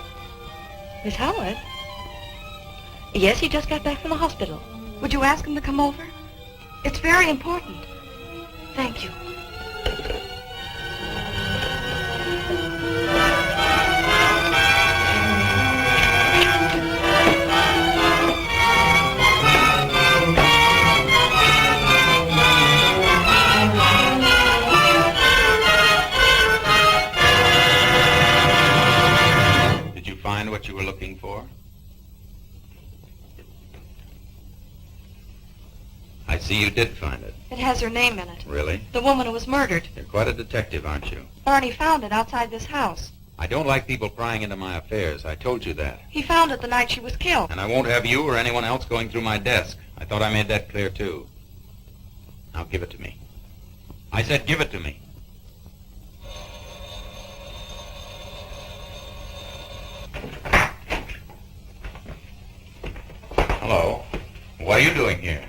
B: Miss Howard? Yes, he just got back from the hospital. Would you ask him to come over? It's very important. Thank you.
E: what you were looking for? I see you did find it.
B: It has her name in it.
E: Really?
B: The woman who was murdered.
E: You're quite a detective, aren't you?
B: Barney found it outside this house.
E: I don't like people prying into my affairs. I told you that.
B: He found it the night she was killed.
E: And I won't have you or anyone else going through my desk. I thought I made that clear, too. Now give it to me. I said give it to me. Hello. What are you doing here?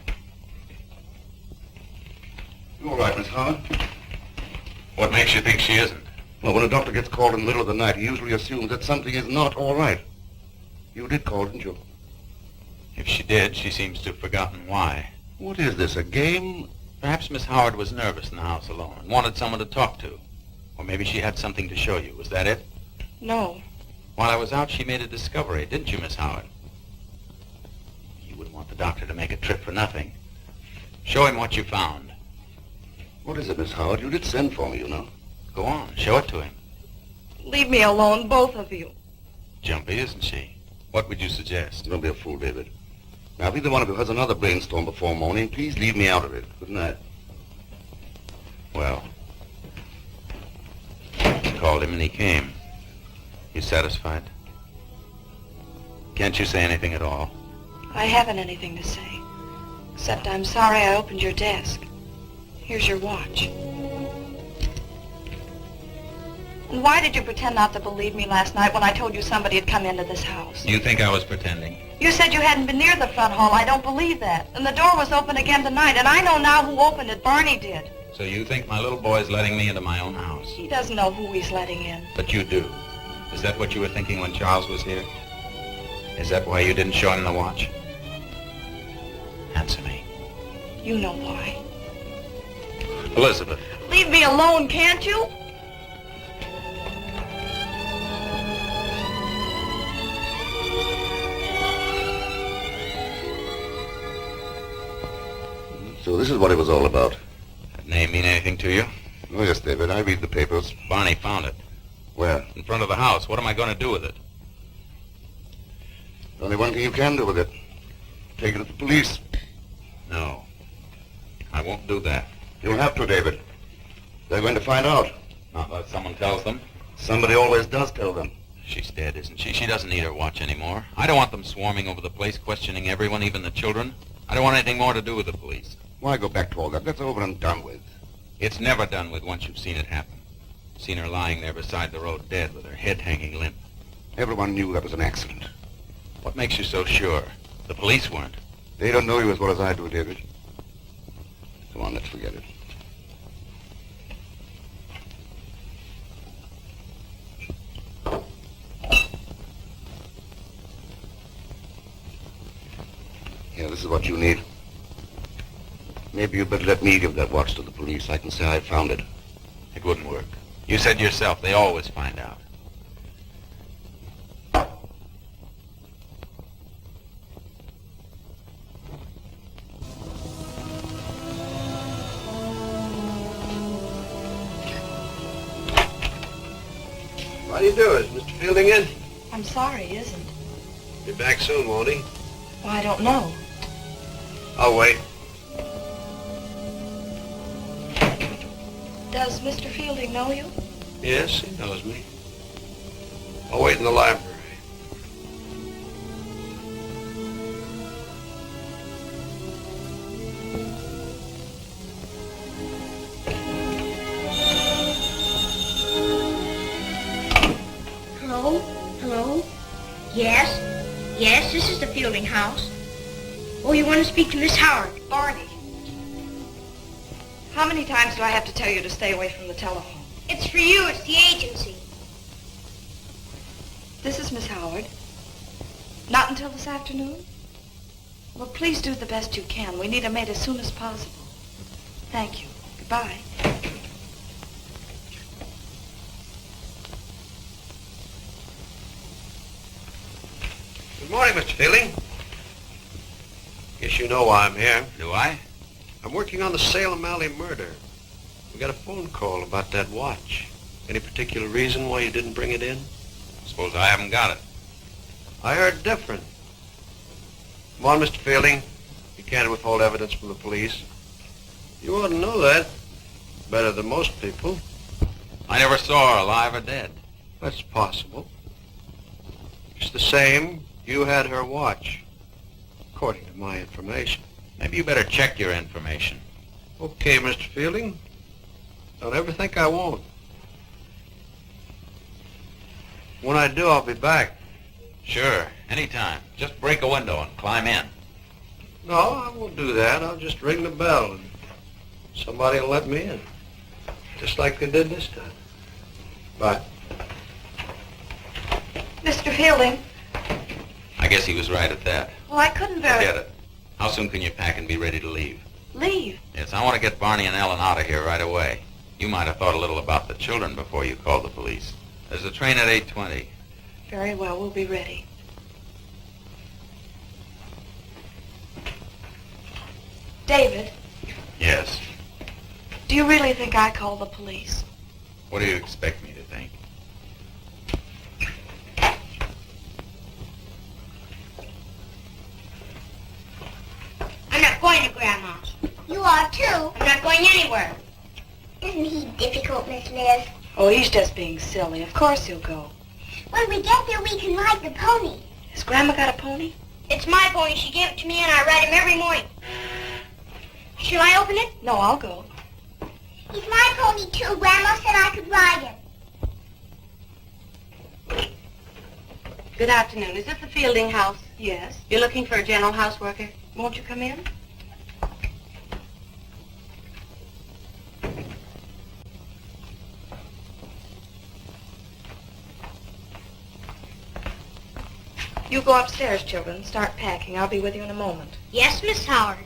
H: You all right, Miss Howard?
E: What makes you think she isn't?
H: Well, when a doctor gets called in the middle of the night, he usually assumes that something is not all right. You did call, didn't you?
E: If she did, she seems to have forgotten why.
H: What is this, a game?
E: Perhaps Miss Howard was nervous in the house alone and wanted someone to talk to. Or maybe she had something to show you. Was that it?
B: No.
E: While I was out, she made a discovery, didn't you, Miss Howard? You wouldn't want the doctor to make a trip for nothing. Show him what you found.
H: What is it, Miss Howard? You did send for me, you know.
E: Go on, show it to him.
B: Leave me alone, both of you.
E: Jumpy, isn't she? What would you suggest?
H: Don't be a fool, David. Now, if either one of you has another brainstorm before morning, please leave me out of it. Good night.
E: Well, I called him and he came. You satisfied? Can't you say anything at all?
B: I haven't anything to say. Except I'm sorry I opened your desk. Here's your watch. And why did you pretend not to believe me last night when I told you somebody had come into this house?
E: You think I was pretending?
B: You said you hadn't been near the front hall. I don't believe that. And the door was open again tonight, and I know now who opened it. Barney did.
E: So you think my little boy's letting me into my own house?
B: He doesn't know who he's letting in.
E: But you do. Is that what you were thinking when Charles was here? Is that why you didn't show him the watch? Answer me.
B: You know why.
E: Elizabeth.
B: Leave me alone, can't you?
H: So this is what it was all about.
E: That name mean anything to you?
H: Oh, yes, David. I read the papers.
E: Barney found it.
H: Where?
E: In front of the house. What am I going to do with it?
H: Only one thing you can do with it. Take it to the police.
E: No. I won't do that.
H: You'll have to, David. They're going to find out.
E: Not unless someone tells them.
H: Somebody always does tell them.
E: She's dead, isn't she? She doesn't need her watch anymore. I don't want them swarming over the place, questioning everyone, even the children. I don't want anything more to do with the police.
H: Why go back to all that? That's over and done with.
E: It's never done with once you've seen it happen. Seen her lying there beside the road dead with her head hanging limp.
H: Everyone knew that was an accident.
E: What makes you so sure? The police weren't.
H: They don't know you as well as I do, David. Come on, let's forget it. Yeah, this is what you need. Maybe you'd better let me give that watch to the police. I can say I found it.
E: It wouldn't work. You said yourself, they always find out.
A: How do you do? Is Mr. Fielding in?
B: I'm sorry, he isn't.
A: Be back soon, won't he?
B: Well, I don't know.
A: I'll wait.
B: Does Mr. Fielding know you?
A: Yes, he knows me. I'll wait in the library.
F: Hello? Hello? Yes? Yes, this is the Fielding house. Oh, you want to speak to Miss Howard?
B: Barney. How many times do I have to tell you to stay away from the telephone?
F: It's for you. It's the agency.
B: This is Miss Howard. Not until this afternoon? Well, please do the best you can. We need a maid as soon as possible. Thank you. Goodbye.
A: Good morning, Mr. Fielding. Guess you know why I'm here.
E: Do I?
A: I'm working on the Salem Alley murder. We got a phone call about that watch. Any particular reason why you didn't bring it in?
E: Suppose I haven't got it.
K: I heard different. Come on, Mr. Fielding. You can't withhold evidence from the police. You ought to know that. Better than most people.
E: I never saw her alive or dead.
K: That's possible. Just the same, you had her watch. According to my information.
E: Maybe you better check your information.
K: Okay, Mr. Fielding. Don't ever think I won't. When I do, I'll be back.
E: Sure, anytime. Just break a window and climb in.
K: No, I won't do that. I'll just ring the bell and somebody will let me in. Just like they did this time. Bye.
B: Mr. Fielding.
E: I guess he was right at that.
B: Well, I couldn't very...
E: Forget it. How soon can you pack and be ready to leave?
B: Leave?
E: Yes, I want to get Barney and Ellen out of here right away. You might have thought a little about the children before you called the police. There's a train at 8:20.
B: Very well, we'll be ready. David,
E: Yes.
B: do you really think I called the police?
E: What do you expect me to think?
F: I'm not going to Grandma's. You are too. I'm not going anywhere. Isn't he difficult, Miss Liz?
B: Oh, he's just being silly. Of course he'll go.
F: When we get there, we can ride the pony.
B: Has Grandma got a pony?
F: It's my pony. She gave it to me and I ride him every morning. Shall I open it?
B: No, I'll go.
F: He's my pony too. Grandma said I could ride him.
D: Good afternoon. Is this the Fielding house?
B: Yes.
D: You're looking for a general houseworker?
B: Won't you come in? You go upstairs, children. Start packing. I'll be with you in a moment.
F: Yes, Miss Howard.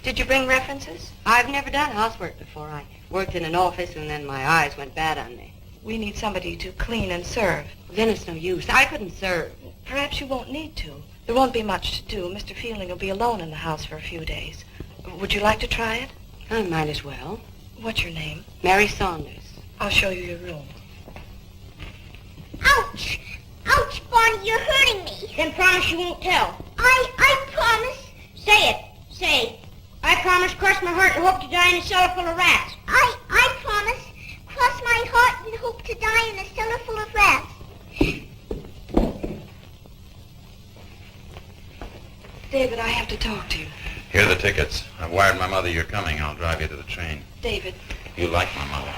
B: Did you bring references?
D: I've never done housework before. I worked in an office and then my eyes went bad on me.
B: We need somebody to clean and serve.
D: Then it's no use. I couldn't serve.
B: Perhaps you won't need to. There won't be much to do. Mr. Fielding will be alone in the house for a few days. Would you like to try it?
D: I might as well.
B: What's your name?
D: Mary Saunders.
B: I'll show you your room.
F: Ouch! Ouch, Barney, you're hurting me. Then promise you won't tell. I promise. Say it. Say, I promise, cross my heart and hope to die in a cellar full of rats. I promise, cross my heart and hope to die in a cellar full of rats.
B: David, I have to talk to you.
E: Here are the tickets. I've wired my mother you're coming. I'll drive you to the train.
B: David.
E: You like my mother.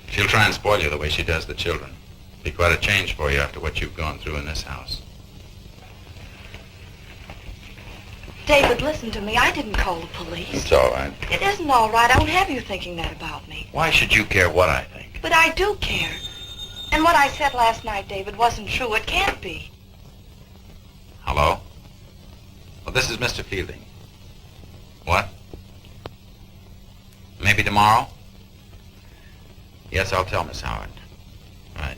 E: She'll try and spoil you the way she does the children. Be quite a change for you after what you've gone through in this house.
B: David, listen to me. I didn't call the police.
E: It's all right.
B: It isn't all right. I don't have you thinking that about me.
E: Why should you care what I think?
B: But I do care. And what I said last night, David, wasn't true. It can't be.
E: Hello? Well, this is Mr. Fielding. What? Maybe tomorrow? Yes, I'll tell Miss Howard. Right.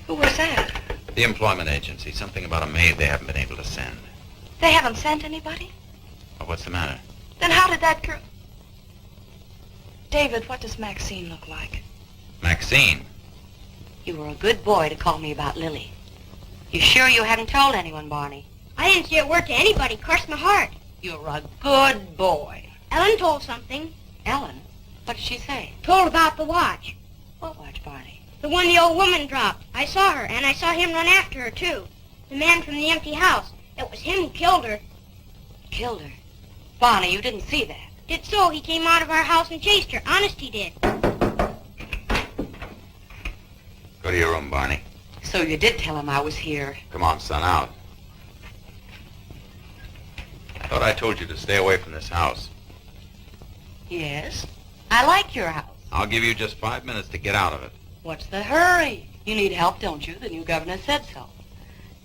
B: Who was that?
E: The employment agency. Something about a maid they haven't been able to send.
B: They haven't sent anybody?
E: Well, what's the matter?
B: Then how did that girl... David, what does Maxine look like?
E: Maxine?
D: You were a good boy to call me about Lily. You sure you haven't told anyone, Barney?
F: I didn't say a word to anybody. Cross my heart.
D: You're a good boy.
F: Ellen told something.
D: Ellen? What did she say?
F: Told about the watch.
D: What watch, Barney?
F: The one the old woman dropped. I saw her, and I saw him run after her, too. The man from the empty house. It was him who killed her.
D: Killed her? Barney, you didn't see that.
F: Did so. He came out of our house and chased her. Honest, he did.
E: Go to your room, Barney.
D: So you did tell him I was here.
E: Come on, son, out. I thought I told you to stay away from this house.
D: Yes. I like your house.
E: I'll give you just 5 minutes to get out of it.
D: What's the hurry? You need help, don't you? The new governor said so.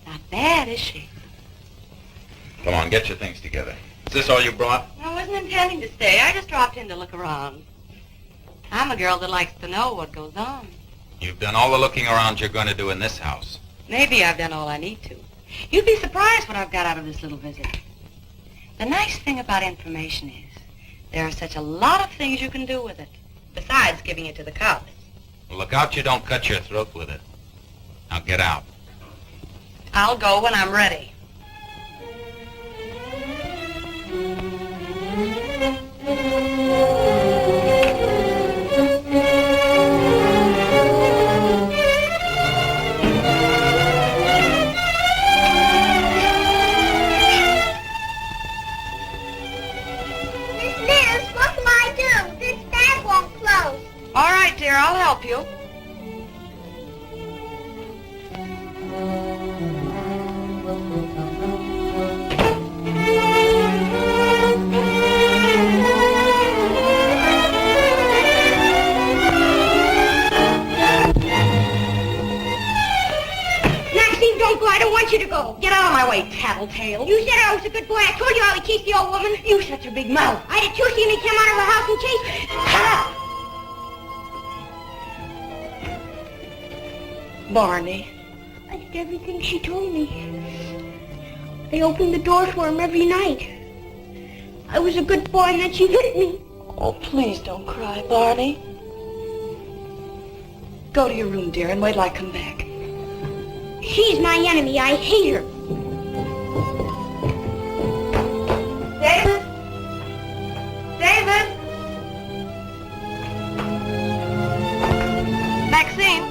D: Not bad, is she?
E: Come on, get your things together. Is this all you brought?
D: I wasn't intending to stay. I just dropped in to look around. I'm a girl that likes to know what goes on.
E: You've done all the looking around you're going to do in this house.
D: Maybe I've done all I need to. You'd be surprised what I've got out of this little visit. The nice thing about information is there are such a lot of things you can do with it, besides giving it to the cops.
E: Well, look out you don't cut your throat with it. Now get out.
G: I'll go when I'm ready. All right, dear, I'll help you.
F: Maxine, don't go. I don't want you to go.
G: Get out of my way, tattletale.
F: You said I was a good boy. I told you I would teach the old woman.
G: You shut your big mouth.
F: I had two seen me come out of her house and chase me.
G: Ah! Barney.
F: I did everything she told me. I opened the door for him every night. I was a good boy and then she hit me.
G: Oh, please don't cry, Barney. Go to your room, dear, and wait till I come back.
F: She's my enemy. I hate her.
G: David? David? Maxine?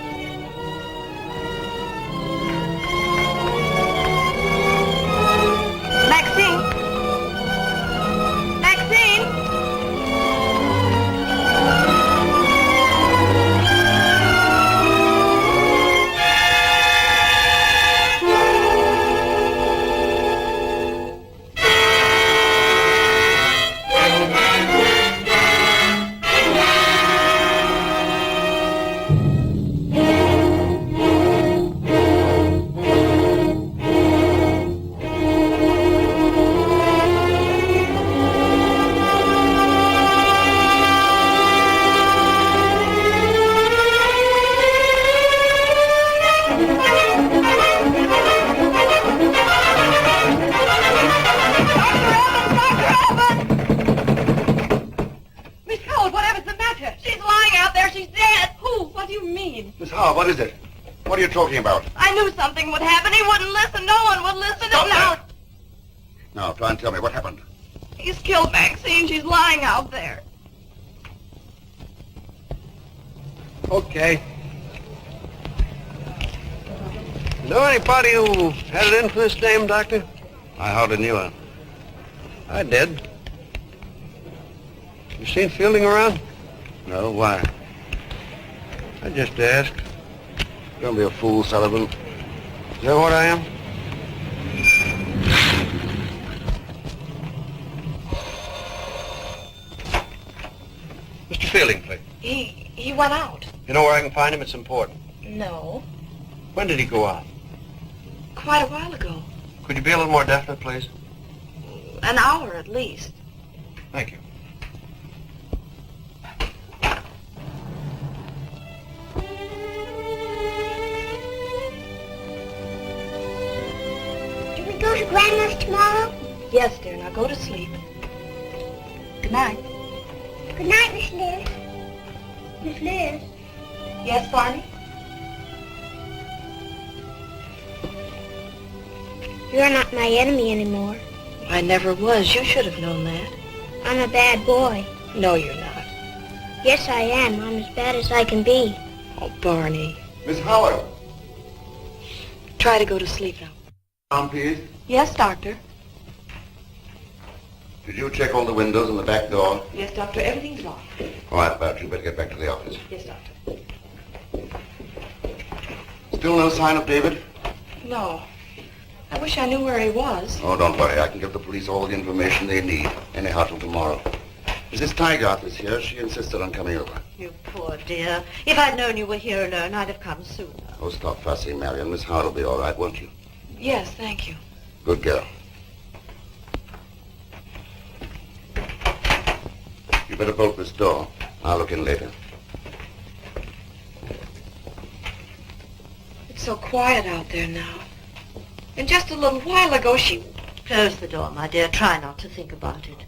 G: Maxine? Maxine?
H: What is it? What are you talking about?
G: I knew something would happen. He wouldn't listen. No one would listen.
H: Stop
G: And now...
H: that. Now, try and tell me what happened.
G: He's killed Maxine. She's lying out there.
K: Okay. Know anybody who had it in for this dame, Doctor?
H: I hardly knew her.
K: I did. You seen Fielding around?
H: No, why?
K: I just asked.
H: Don't be a fool, Sullivan.
K: Is that what I am? Mr. Fielding, please.
G: He went out.
K: You know where I can find him? It's important.
G: No.
K: When did he go out?
G: Quite a while ago.
K: Could you be a little more definite, please?
G: An hour at least.
K: Thank you.
F: Do we go to Grandma's tomorrow?
G: Yes, dear. Now go to sleep. Good night.
F: Good night, Miss Liz. Miss Liz.
G: Yes, Barney?
F: You're not my enemy anymore.
G: I never was. You should have known that.
F: I'm a bad boy.
G: No, you're not.
F: Yes, I am. I'm as bad as I can be.
G: Oh, Barney.
H: Miss Howard.
G: Try to go to sleep now.
H: Down, please.
G: Yes, Doctor.
H: Did you check all the windows and the back door?
G: Yes, Doctor. Everything's locked.
H: All right, Bert, you better get back to the office.
G: Yes, Doctor.
H: Still no sign of David?
G: No. I wish I knew where he was.
H: Oh, don't worry. I can give the police all the information they need. Anyhow, till tomorrow. Mrs. Tygarth is here. She insisted on coming over.
D: You poor dear. If I'd known you were here alone, I'd have come sooner.
H: Oh, stop fussing, Marion. Miss Howard will be all right, won't you?
G: Yes, thank you.
H: Good girl. You better bolt this door. I'll look in later.
G: It's so quiet out there now. And just a little while ago, she...
D: Close the door, my dear. Try not to think about it.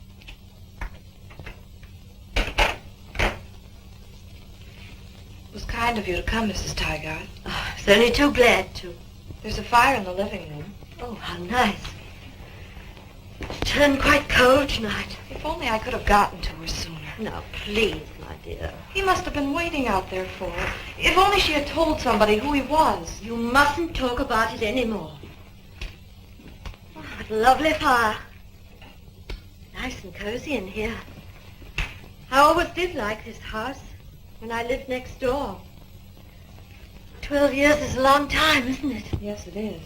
G: It was kind of you to come, Mrs. Tygarth.
D: Oh, I was only too glad to.
B: There's a fire in the living room.
D: Oh, how nice. It's turned quite cold tonight.
B: If only I could have gotten to her sooner.
D: Now, please, my dear.
B: He must have been waiting out there for her. If only she had told somebody who he was.
D: You mustn't talk about it anymore. Oh, what a lovely fire. Nice and cozy in here. I always did like this house when I lived next door. 12 years is a long time, isn't it?
B: Yes, it is.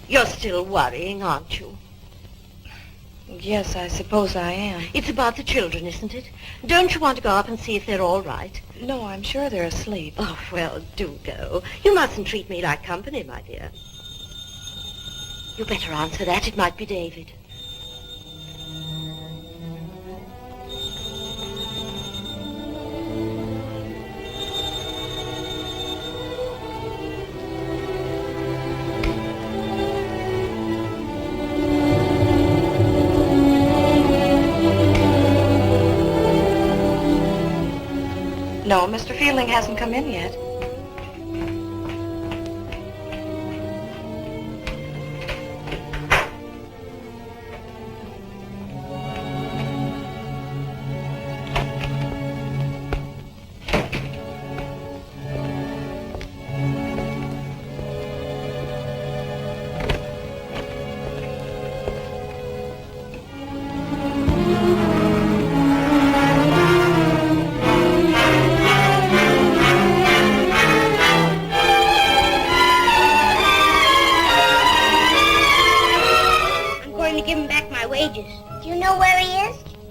D: You're still worrying, aren't you?
B: Yes, I suppose I am.
D: It's about the children, isn't it? Don't you want to go up and see if they're all right?
B: No, I'm sure they're asleep.
D: Oh, well, do go. You mustn't treat me like company, my dear. You better answer that. It might be David.
B: No, Mr. Fielding hasn't come in yet.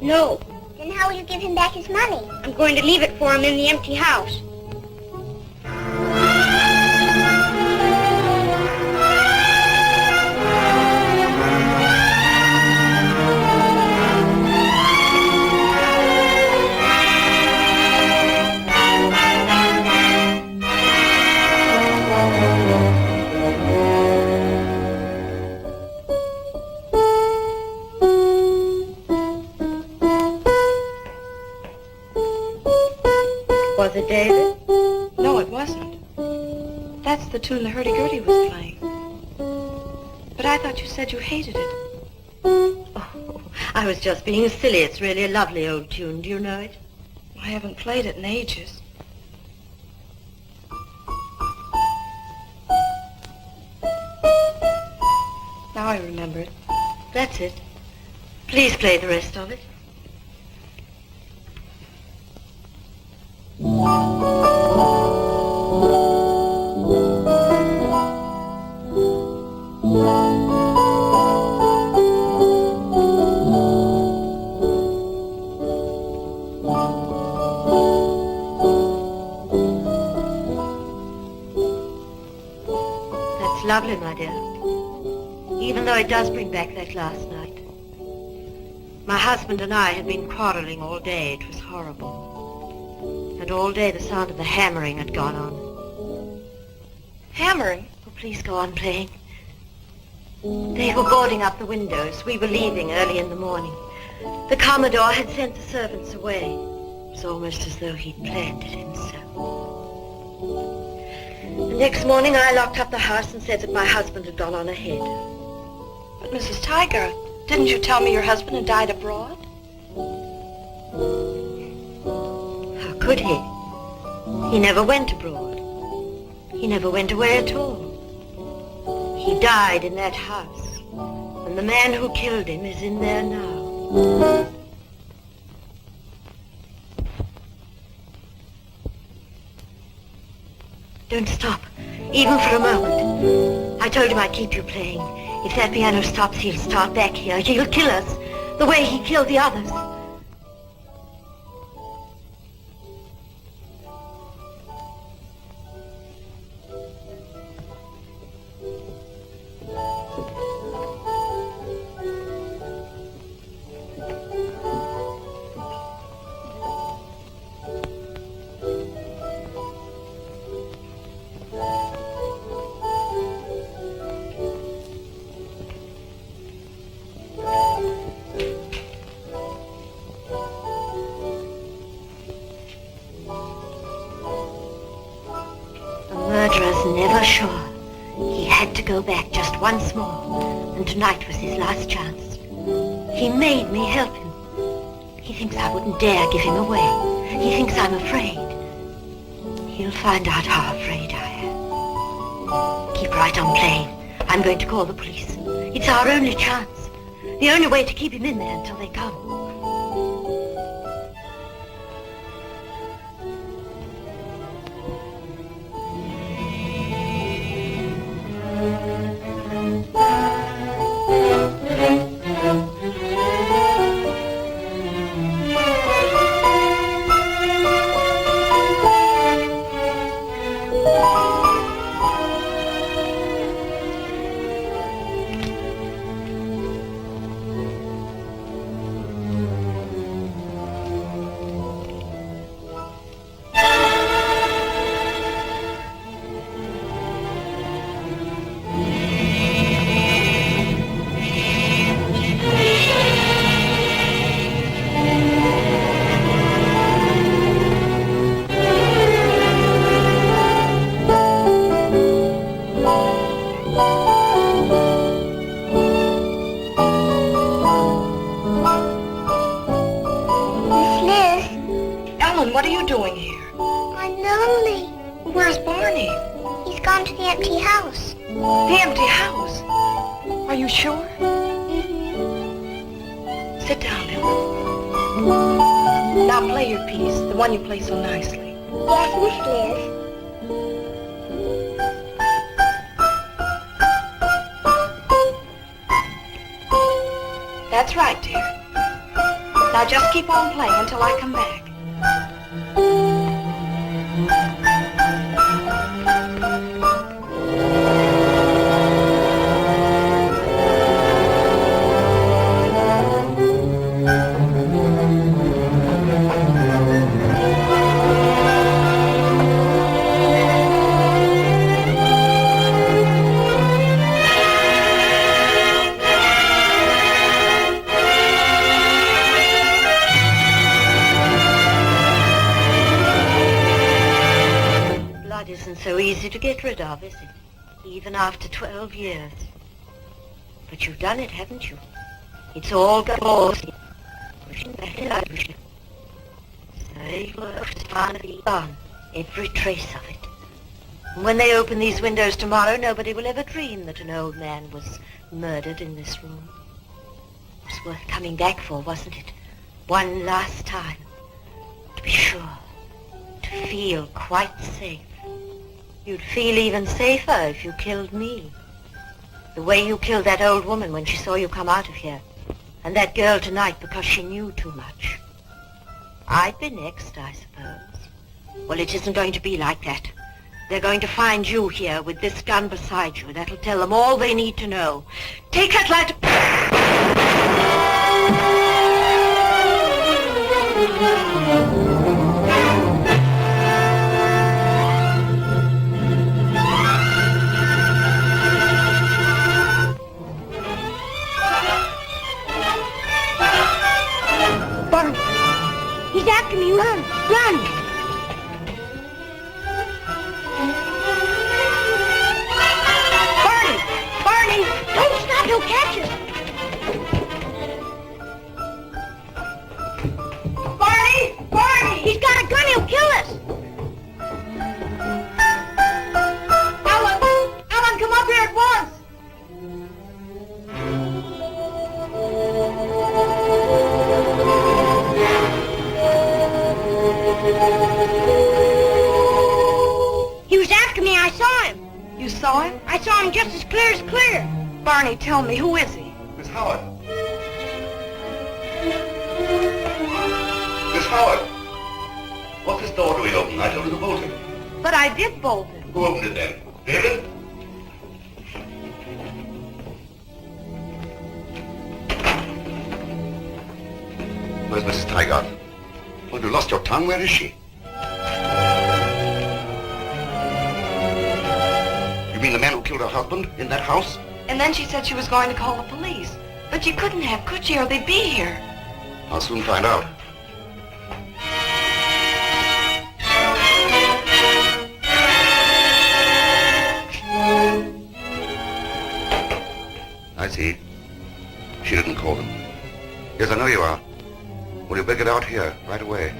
F: No. Then how will you give him back his money? I'm going to leave it for him in the empty house.
D: Was it David?
B: No, it wasn't. That's the tune the hurdy-gurdy was playing. But I thought you said you hated it.
D: Oh, I was just being silly. It's really a lovely old tune. Do you know it?
B: I haven't played it in ages. Now I remember it.
D: That's it. Please play the rest of it. That's lovely, my dear. Even though it does bring back that last night. My husband and I had been quarreling all day. It was horrible. And all day the sound of the hammering had gone on.
B: Hammering?
D: Oh, please go on playing. They were boarding up the windows. We were leaving early in the morning. The Commodore had sent the servants away. It was almost as though he'd planned it himself. The next morning I locked up the house and said that my husband had gone on ahead.
B: But Mrs. Tiger, didn't you tell me your husband had died abroad?
D: How could he? He never went abroad. He never went away at all. He died in that house, and the man who killed him is in there now. Don't stop, even for a moment. I told him I'd keep you playing. If that piano stops, he'll start back here. He'll kill us, the way he killed the others. go back just once more, and tonight was his last chance. He made me help him. He thinks I wouldn't dare give him away. He thinks I'm afraid. He'll find out how afraid I am. Keep right on playing. I'm going to call the police. It's our only chance. The only way to keep him in there until they come.
B: What are you doing here?
F: I'm lonely.
B: Where's Barney?
F: He's gone to the empty house.
B: The empty house? Are you sure?
F: Mm-hmm.
B: Sit down, Ellen. Now play your piece, the one you play so nicely.
F: Yes, Miss Liz.
B: That's right, dear. Now just keep on playing until I come back.
D: Isn't so easy to get rid of, is it? Even after 12 years. But you've done it, haven't you? It's all gone. Pushing back and out. It's finally gone. Every trace of it. And when they open these windows tomorrow, nobody will ever dream that an old man was murdered in this room. It was worth coming back for, wasn't it? One last time. To be sure. To feel quite safe. You'd feel even safer if you killed me. The way you killed that old woman when she saw you come out of here. And that girl tonight because she knew too much. I'd be next, I suppose. Well, it isn't going to be like that. They're going to find you here with this gun beside you. That'll tell them all they need to know. Take that light.
F: He's after me. Run! Run!
B: Barney! Barney!
F: Don't stop! He'll catch us!
B: Barney! Barney!
F: He's got a gun! He'll kill us!
B: Ellen! Ellen, come up here at once!
F: He was after me. I saw him.
B: You saw him?
F: I saw him just as clear as clear.
B: Barney, tell me, who is he?
H: Miss Howard. Miss Howard. What's this door doing open? I told you to bolt it.
B: But I did bolt him.
H: Who opened it then? David? Where's Mrs. Tygart? Well, you lost your tongue. Where is she? You mean the man who killed her husband in that house?
B: And then she said she was going to call the police. But she couldn't have, could she, or they'd be here.
H: I'll soon find out. I see. She didn't call them. Yes, I know you are. Well, you better get out here right away.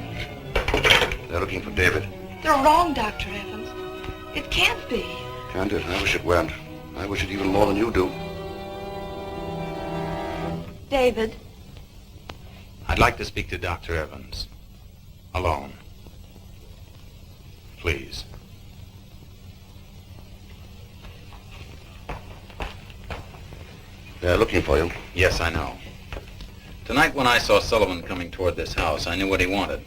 H: They're looking for David.
B: They're wrong, Dr. Evans. It can't be.
H: Can't it? I wish it weren't. I wish it even more than you do.
B: David.
E: I'd like to speak to Dr. Evans. Alone. Please.
H: They're looking for you.
E: Yes, I know. Tonight when I saw Sullivan coming toward this house, I knew what he wanted.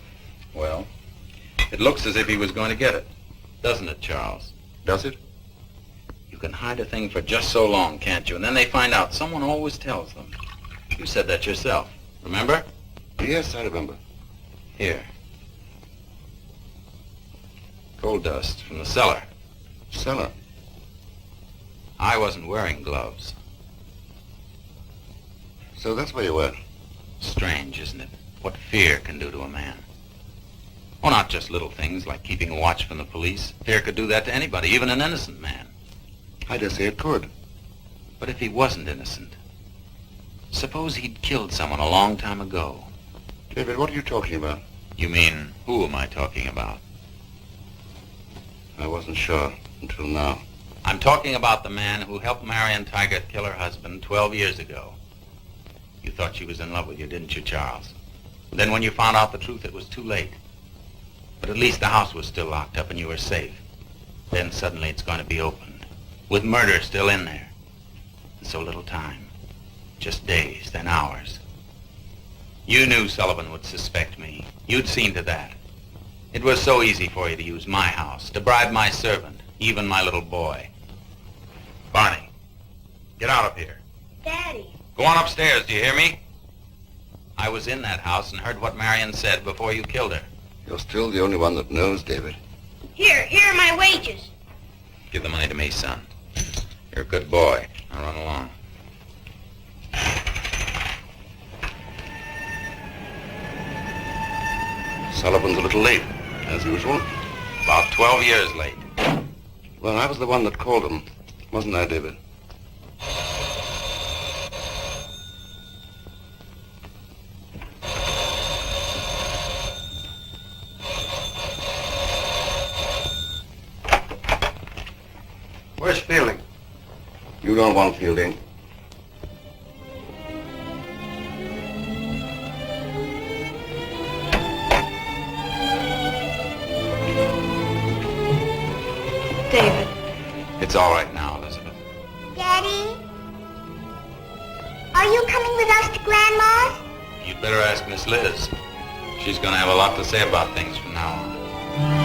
E: Well, it looks as if he was going to get it. Doesn't it, Charles?
H: Does it?
E: You can hide a thing for just so long, can't you? And then they find out. Someone always tells them. You said that yourself. Remember?
H: Yes, I remember.
E: Here. Gold dust from the cellar.
H: Cellar?
E: I wasn't wearing gloves.
H: So that's where you were.
E: Strange, isn't it? What fear can do to a man. Oh, not just little things like keeping a watch from the police. Fear could do that to anybody, even an innocent man.
H: I dare say it could.
E: But if he wasn't innocent, suppose he'd killed someone a long time ago.
H: David, what are you talking about?
E: You mean, who am I talking about?
H: I wasn't sure until now.
E: I'm talking about the man who helped Marion Taggart kill her husband 12 years ago. You thought she was in love with you, didn't you, Charles? Then when you found out the truth, it was too late. But at least the house was still locked up and you were safe. Then suddenly it's going to be opened, with murder still in there. And so little time. Just days, then hours. You knew Sullivan would suspect me. You'd seen to that. It was so easy for you to use my house, to bribe my servant, even my little boy. Barney, get out of here.
F: Daddy.
E: Go on upstairs, do you hear me? I was in that house and heard what Marion said before you killed her.
H: You're still the only one that knows, David.
F: Here are my wages.
E: Give the money to me, son. You're a good boy. Now run along.
H: Sullivan's a little late, as usual.
E: About 12 years late.
H: Well, I was the one that called him, wasn't I, David?
K: Where's Fielding?
H: You don't want Fielding.
B: David.
E: It's all right now, Elizabeth.
F: Daddy? Are you coming with us to Grandma's?
E: You'd better ask Miss Liz. She's going to have a lot to say about things from now on.